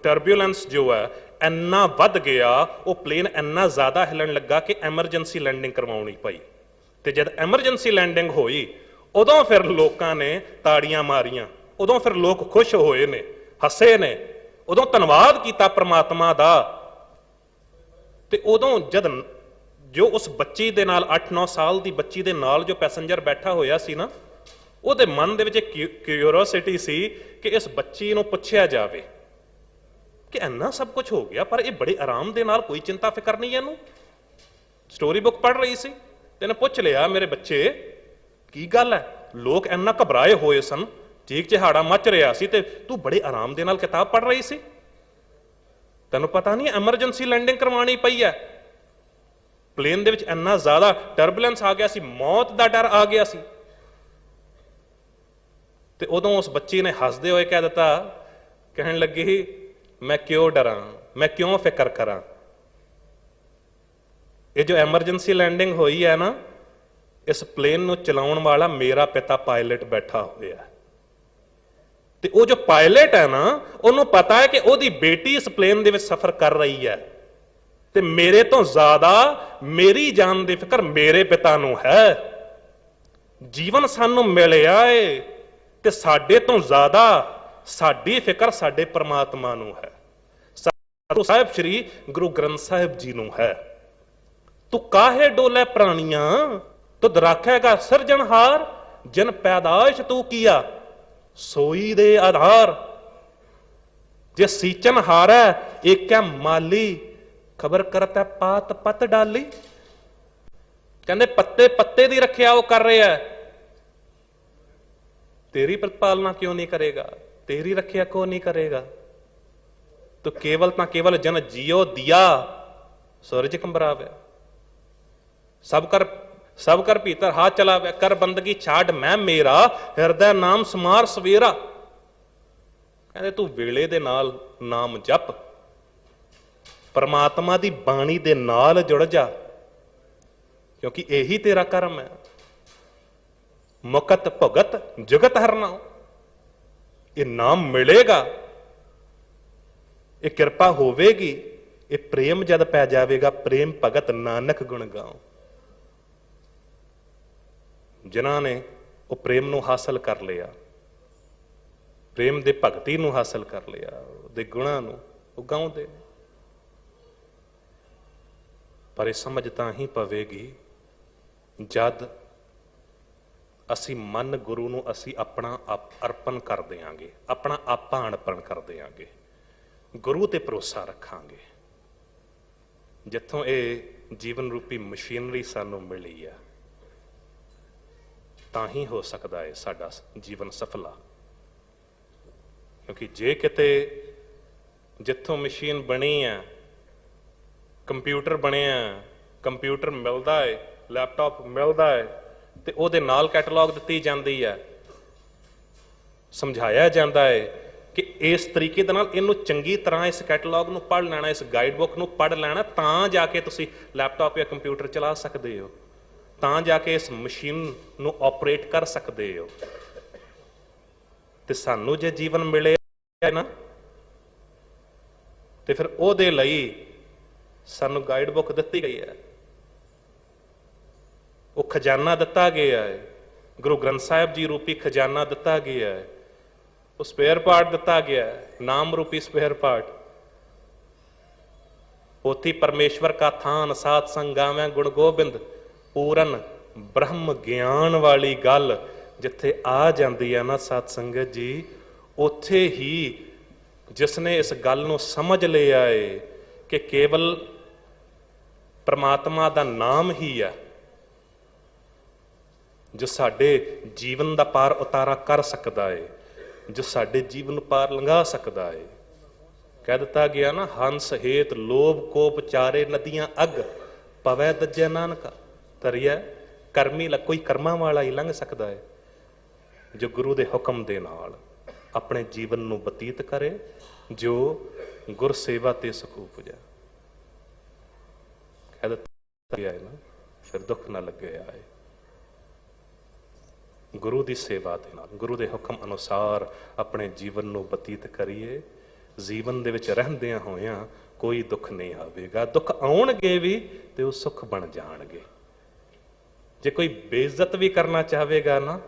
ਟਰਬੂਲੈਂਸ ਜੋ ਹੈ ਇੰਨਾ ਵੱਧ ਗਿਆ, ਉਹ ਪਲੇਨ ਇੰਨਾ ਜ਼ਿਆਦਾ ਹਿਲਣ ਲੱਗਾ ਕਿ ਐਮਰਜੈਂਸੀ ਲੈਂਡਿੰਗ ਕਰਵਾਉਣੀ ਪਈ। ਤੇ ਜਦ ਐਮਰਜੈਂਸੀ ਲੈਂਡਿੰਗ ਹੋਈ ਉਦੋਂ ਫਿਰ ਲੋਕਾਂ ਨੇ ਤਾੜੀਆਂ ਮਾਰੀਆਂ, ਉਦੋਂ ਫਿਰ ਲੋਕ ਖੁਸ਼ ਹੋਏ ਨੇ, ਹੱਸੇ ਨੇ, ਉਦੋਂ ਧੰਨਵਾਦ ਕੀਤਾ ਪ੍ਰਮਾਤਮਾ ਦਾ। ਤੇ ਉਦੋਂ ਜਦ ਜੋ ਉਸ ਬੱਚੀ ਦੇ ਨਾਲ 8-9 ਸਾਲ ਦੀ ਬੱਚੀ ਦੇ ਨਾਲ ਜੋ ਪੈਸੇਂਜਰ ਬੈਠਾ ਹੋਇਆ ਸੀ ਨਾ, ਉਹਦੇ ਮਨ ਦੇ ਵਿੱਚ ਇੱਕ ਕਿਉਰਿਓਸਿਟੀ ਸੀ ਕਿ ਇਸ ਬੱਚੀ ਨੂੰ ਪੁੱਛਿਆ ਜਾਵੇ ਕਿ ਇੰਨਾ ਸਭ ਕੁਝ ਹੋ ਗਿਆ ਪਰ ਇਹ ਬੜੇ ਆਰਾਮ ਦੇ ਨਾਲ, ਕੋਈ ਚਿੰਤਾ ਫਿਕਰ ਨਹੀਂ ਇਹਨੂੰ। ਸਟੋਰੀ ਬੁੱਕ ਪੜ੍ਹ ਰਹੀ ਸੀ ਤੇ ਇਹਨੇ ਪੁੱਛ ਲਿਆ, ਮੇਰੇ ਬੱਚੇ ਕੀ ਗੱਲ ਹੈ, ਲੋਕ ਇੰਨਾ ਘਬਰਾਏ ਹੋਏ ਸਨ, ਚੀਕ ਚਿਹਾੜਾ ਮਚ ਰਿਹਾ ਸੀ ਤੇ ਤੂੰ ਬੜੇ ਆਰਾਮ ਦੇ ਨਾਲ ਕਿਤਾਬ ਪੜ੍ਹ ਰਹੀ ਸੀ, ਤੈਨੂੰ ਪਤਾ ਨਹੀਂ ਐਮਰਜੈਂਸੀ ਲੈਂਡਿੰਗ ਕਰਵਾਉਣੀ ਪਈ ਹੈ। ਪਲੇਨ ਦੇ ਵਿੱਚ ਇੰਨਾ ਜ਼ਿਆਦਾ ਟਰਬੂਲੈਂਸ ਆ ਗਿਆ ਸੀ, ਮੌਤ ਦਾ ਡਰ ਆ ਗਿਆ ਸੀ। ਤੇ ਉਦੋਂ ਉਸ ਬੱਚੀ ਨੇ ਹੱਸਦੇ ਹੋਏ ਕਹਿ ਦਿੱਤਾ, ਕਹਿਣ ਲੱਗੀ, ਮੈਂ ਕਿਉਂ ਡਰਾਂ, ਮੈਂ ਕਿਉਂ ਫਿਕਰ ਕਰਾਂ। ਇਹ ਜੋ ਐਮਰਜੈਂਸੀ ਲੈਂਡਿੰਗ ਹੋਈ ਹੈ ਨਾ, ਇਸ ਪਲੇਨ ਨੂੰ ਚਲਾਉਣ ਵਾਲਾ ਮੇਰਾ ਪਿਤਾ ਪਾਇਲਟ ਬੈਠਾ ਹੋਇਆ ਤੇ ਉਹ ਜੋ ਪਾਇਲਟ ਹੈ ਨਾ, ਉਹਨੂੰ ਪਤਾ ਹੈ ਕਿ ਉਹਦੀ ਬੇਟੀ ਇਸ ਪਲੇਨ ਦੇ ਵਿੱਚ ਸਫ਼ਰ ਕਰ ਰਹੀ ਹੈ ਤੇ ਮੇਰੇ ਤੋਂ ਜ਼ਿਆਦਾ ਮੇਰੀ ਜਾਨ ਦੀ ਫਿਕਰ ਮੇਰੇ ਪਿਤਾ ਨੂੰ ਹੈ। ਜੀਵਨ ਸਾਨੂੰ ਮਿਲਿਆ ਏ ਤੇ ਸਾਡੇ ਤੋਂ ਜ਼ਿਆਦਾ ਸਾਡੀ ਫਿਕਰ ਸਾਡੇ ਪ੍ਰਮਾਤਮਾ ਨੂੰ ਹੈ, ਸਾਧੂ ਸਾਹਿਬ ਸ੍ਰੀ ਗੁਰੂ ਗ੍ਰੰਥ ਸਾਹਿਬ ਜੀ ਨੂੰ ਹੈ। ਤੂੰ ਕਾਹੇ ਡੋਲੇ ਪ੍ਰਾਣੀਆਂ, ਤੁਧ ਰਾਖੇਗਾ ਸਿਰਜਣਹਾਰ, जिन पैदाइश तू किया सोई दे आधार। जे सींचन हारै एक है माली खबर करत है पात पत डाली। कहते पत्ते पत्ते दी रखिया वो कर रहा है, तेरी प्रतिपालना क्यों नहीं करेगा, तेरी रखिया क्यों नहीं करेगा। तो केवल जन जियो दिया सूरज कंबरावे। सब कर भीतर हाथ चलावे, कर बंदगी छाड़ मैं मेरा हिरदय नाम समार सवेरा। कहते तू वेले दे नाल नाम जप, परमात्मा दी बाणी दे नाल जुड़ जा, क्योंकि यही तेरा कर्म है। मुकत भुगत जुगत हरना, ये नाम मिलेगा, ये कृपा होवेगी, ये प्रेम जद पै जाएगा, प्रेम भगत नानक गुण गाओ। जिन्हां ने वो प्रेम नूं हासिल कर लिया, प्रेम दे भगती नूं हासिल कर लिया, दे गुणां नूं वो गाउंदे। पर ये समझ तां ही पवेगी जद ਅਸੀਂ ਮਨ ਗੁਰੂ ਨੂੰ ਅਸੀਂ ਆਪਣਾ ਅਰਪਣ ਕਰ ਦਿਆਂਗੇ, ਆਪਣਾ ਆਪਾ ਅਣਪਣ ਕਰ ਦਿਆਂਗੇ, ਗੁਰੂ ਤੇ ਭਰੋਸਾ ਰੱਖਾਂਗੇ। ਜਿੱਥੋਂ ਇਹ ਜੀਵਨ ਰੂਪੀ ਮਸ਼ੀਨਰੀ ਸਾਨੂੰ ਮਿਲੀ ਆ, ਤਾਂ ਹੀ ਹੋ ਸਕਦਾ ਹੈ ਸਾਡਾ ਜੀਵਨ ਸਫਲਾ। ਕਿਉਂਕਿ ਜੇ ਕਿਤੇ ਜਿੱਥੋਂ ਮਸ਼ੀਨ ਬਣੀ ਆ, ਕੰਪਿਊਟਰ ਬਣਿਆ, ਕੰਪਿਊਟਰ ਮਿਲਦਾ ਹੈ, ਲੈਪਟਾਪ ਮਿਲਦਾ ਹੈ, ਤੇ ਉਹਦੇ ਨਾਲ ਕੈਟਲੌਗ ਦਿੱਤੀ ਜਾਂਦੀ ਹੈ, ਸਮਝਾਇਆ ਜਾਂਦਾ ਹੈ ਕਿ ਇਸ ਤਰੀਕੇ ਦੇ ਨਾਲ ਇਹਨੂੰ ਚੰਗੀ ਤਰ੍ਹਾਂ ਇਸ ਕੈਟਲੌਗ ਨੂੰ ਪੜ੍ਹ ਲੈਣਾ, ਇਸ ਗਾਈਡ ਬੁੱਕ ਨੂੰ ਪੜ੍ਹ ਲੈਣਾ, ਤਾਂ ਜਾ ਕੇ ਤੁਸੀਂ ਲੈਪਟਾਪ ਜਾਂ ਕੰਪਿਊਟਰ ਚਲਾ ਸਕਦੇ ਹੋ, ਤਾਂ ਜਾ ਕੇ ਇਸ ਮਸ਼ੀਨ ਨੂੰ ਆਪਰੇਟ ਕਰ ਸਕਦੇ ਹੋ। ਤੇ ਸਾਨੂੰ ਜੇ ਜੀਵਨ ਮਿਲੇ ਨਾ, ਤੇ ਫਿਰ ਉਹਦੇ ਲਈ ਸਾਨੂੰ ਗਾਈਡ ਬੁੱਕ ਦਿੱਤੀ ਗਈ ਹੈ, ਉਹ ਖਜ਼ਾਨਾ ਦਿੱਤਾ ਗਿਆ ਹੈ, ਗੁਰੂ ਗ੍ਰੰਥ ਸਾਹਿਬ ਜੀ ਰੂਪੀ ਖਜ਼ਾਨਾ ਦਿੱਤਾ ਗਿਆ ਹੈ, ਉਹ ਸਪੇਅਰ ਪਾਰਟ ਦਿੱਤਾ ਗਿਆ ਹੈ, ਨਾਮ ਰੂਪੀ ਸਪੇਅਰ ਪਾਰਟ। ਪੋਥੀ ਪਰਮੇਸ਼ਵਰ ਕਾ ਥਾਨ ਸਾਧ ਸੰਗ ਗਾਵੇਂ ਗੁਣ ਗੋਬਿੰਦ, ਪੂਰਨ ਬ੍ਰਹਮ ਗਿਆਨ ਵਾਲੀ ਗੱਲ ਜਿੱਥੇ ਆ ਜਾਂਦੀ ਹੈ ਨਾ ਸਾਧ ਸੰਗਤ ਜੀ, ਉੱਥੇ ਹੀ ਜਿਸਨੇ ਇਸ ਗੱਲ ਨੂੰ ਸਮਝ ਲਿਆ ਏ ਕਿ ਕੇਵਲ ਪ੍ਰਮਾਤਮਾ ਦਾ ਨਾਮ ਹੀ ਹੈ ਜੋ ਸਾਡੇ ਜੀਵਨ ਦਾ ਪਾਰ ਉਤਾਰਾ ਕਰ ਸਕਦਾ ਏ, ਜੋ ਸਾਡੇ ਜੀਵਨ ਨੂੰ ਪਾਰ ਲੰਘਾ ਸਕਦਾ ਏ। ਕਹਿ ਦਿੱਤਾ ਗਿਆ ਨਾ, ਹੰਸ ਹੇਤ ਲੋਭ ਕੋਪ ਚਾਰੇ ਨਦੀਆਂ ਅਗ, ਪਵੈ ਦੱਜੈ ਨਾਨਕਾ ਤਰੀਐ ਕਰਮੀ। ਕੋਈ ਕਰਮਾਂ ਵਾਲਾ ਹੀ ਲੰਘ ਸਕਦਾ ਹੈ ਜੋ ਗੁਰੂ ਦੇ ਹੁਕਮ ਦੇ ਨਾਲ ਆਪਣੇ ਜੀਵਨ ਨੂੰ ਬਤੀਤ ਕਰੇ, ਜੋ ਗੁਰ ਸੇਵਾ ਤੇ ਸੁਖ ਉਪਜੈ। ਕਹਿ ਦਿੱਤਾ ਗਿਆ ਹੈ ਨਾ, ਫਿਰ ਦੁੱਖ ਨਾ ਲੱਗੇ ਆਏ। ਗੁਰੂ ਦੀ ਸੇਵਾ ਦੇ ਨਾਲ, ਗੁਰੂ ਦੇ ਹੁਕਮ ਅਨੁਸਾਰ ਆਪਣੇ ਜੀਵਨ ਨੂੰ ਬਤੀਤ ਕਰੀਏ, ਜੀਵਨ ਦੇ ਵਿੱਚ ਰਹਿੰਦਿਆਂ ਹੋਇਆਂ ਕੋਈ ਦੁੱਖ ਨਹੀਂ ਆਵੇਗਾ। ਦੁੱਖ ਆਉਣਗੇ ਵੀ ਤੇ ਉਹ ਸੁੱਖ ਬਣ ਜਾਣਗੇ। ਜੇ ਕੋਈ ਬੇਇੱਜ਼ਤ ਵੀ ਕਰਨਾ ਚਾਹੇਗਾ ਨਾ,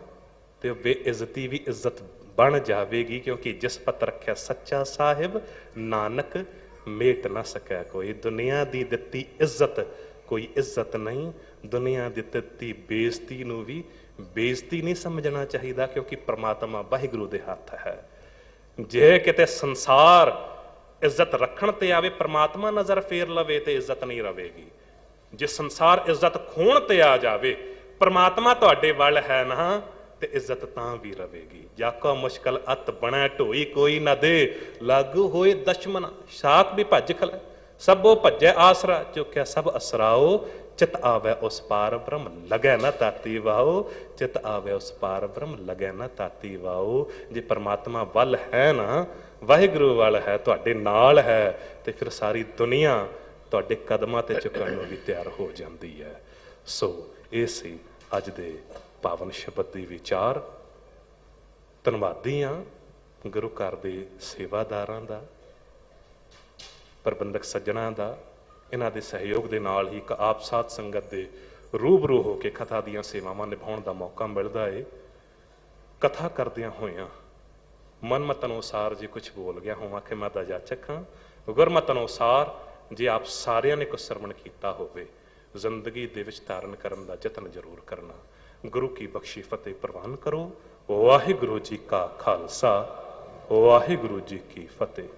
ਤੇ ਉਹ ਬੇਇੱਜ਼ਤੀ ਵੀ ਇੱਜ਼ਤ ਬਣ ਜਾਵੇਗੀ, ਕਿਉਂਕਿ ਜਿਸ ਪਤ ਰੱਖਿਆ ਸੱਚਾ ਸਾਹਿਬ ਨਾਨਕ ਮੇਟ ਨਾ ਸਕੈ ਕੋਈ। ਦੁਨੀਆ ਦੀ ਦਿੱਤੀ ਇੱਜ਼ਤ ਕੋਈ ਇੱਜ਼ਤ ਨਹੀਂ, ਦੁਨੀਆ ਦੀ ਦਿੱਤੀ ਬੇਇੱਜ਼ਤੀ ਨੂੰ ਵੀ ਬੇਇੱਜ਼ਤੀ ਨਹੀਂ ਸਮਝਣਾ ਚਾਹੀਦਾ, ਕਿਉਂਕਿ ਪ੍ਰਮਾਤਮਾ ਵਾਹਿਗੁਰੂ ਦੇ ਹੱਥ ਹੈ। ਜੇ ਕਿਤੇ ਸੰਸਾਰ ਇੱਜ਼ਤ ਰੱਖਣ ਤੇ ਆਵੇ, ਪ੍ਰਮਾਤਮਾ ਨਜ਼ਰ ਫੇਰ ਲਵੇ ਤੇ ਇੱਜ਼ਤ ਨਹੀਂ ਰਵੇਗੀ। ਜੇ ਸੰਸਾਰ ਇੱਜ਼ਤ ਖੋਣ ਤੇ ਆ ਜਾਵੇ, ਪ੍ਰਮਾਤਮਾ ਤੁਹਾਡੇ ਵੱਲ ਹੈ ਨਾ, ਤੇ ਇੱਜ਼ਤ ਤਾਂ ਵੀ ਰਵੇਗੀ। ਜਾਕੋ ਮੁਸ਼ਕਲ ਅਤ ਬਣੈ ਢੋਈ ਕੋਈ ਨਾ ਦੇ, ਲਾਗੂ ਹੋਏ ਦੁਸ਼ਮਨ ਸ਼ਾਕ ਵੀ ਭੱਜ ਖਲੇ। ਸਭੋ ਭੱਜੈ ਆਸਰਾ ਚੁੱਕਿਆ ਸਭ ਅਸਰਾਓ, ਚਿਤ ਆਵੇ ਉਸ ਪਾਰ ਬ੍ਰਹਮ ਲਗੈ ਨਾ ਤਾਤੀ ਵਾਓ। ਚਿਤ ਆਵੇ ਉਸ ਪਾਰ ਬ੍ਰਹਮ ਲਗੈ ਨਾ ਤਾਤੀ ਵਾਓ। ਜੇ ਪਰਮਾਤਮਾ ਵੱਲ ਹੈ ਨਾ, ਵਾਹਿਗੁਰੂ ਵੱਲ ਹੈ, ਤੁਹਾਡੇ ਨਾਲ ਹੈ, ਤੇ ਫਿਰ ਸਾਰੀ ਦੁਨੀਆ ਤੁਹਾਡੇ ਕਦਮਾਂ ਤੇ ਝੁਕਣ ਨੂੰ ਵੀ ਤਿਆਰ ਹੋ ਜਾਂਦੀ ਹੈ। ਸੋ ਇਹ ਸੀ ਅੱਜ ਦੇ ਪਾਵਨ ਸ਼ਬਦ ਦੀ ਵਿਚਾਰ। ਧੰਨਵਾਦੀ ਹਾਂ ਗੁਰੂ ਘਰ ਦੇ ਸੇਵਾਦਾਰਾਂ ਦਾ, ਪ੍ਰਬੰਧਕ ਸੱਜਣਾਂ ਦਾ। ਇਹਨਾਂ ਦੇ ਸਹਿਯੋਗ ਦੇ ਨਾਲ ਹੀ ਇੱਕ ਆਪ ਸਾਧ ਸੰਗਤ ਦੇ ਰੂਬਰੂ ਹੋ ਕੇ ਕਥਾ ਦੀਆਂ ਸੇਵਾਵਾਂ ਨਿਭਾਉਣ ਦਾ ਮੌਕਾ ਮਿਲਦਾ ਏ। ਕਥਾ ਕਰਦਿਆਂ ਹੋਇਆਂ ਮਨਮਤ ਅਨੁਸਾਰ ਜੇ ਕੁਝ ਬੋਲ ਗਿਆ ਹੋਵਾਂ ਕਿ ਮੈਂ ਤਾਂ ਜਾਚਕ ਹਾਂ, ਗੁਰਮਤ ਅਨੁਸਾਰ ਜੇ ਆਪ ਸਾਰਿਆਂ ਨੇ ਕੁਝ ਸਰਵਣ ਕੀਤਾ ਹੋਵੇ, ਜ਼ਿੰਦਗੀ ਦੇ ਵਿੱਚ ਧਾਰਨ ਕਰਨ ਦਾ ਯਤਨ ਜ਼ਰੂਰ ਕਰਨਾ।
गुरु की बख्शी फतेह प्रवान करो। वाहिगुरु जी का खालसा, वाहिगुरु जी की फतेह।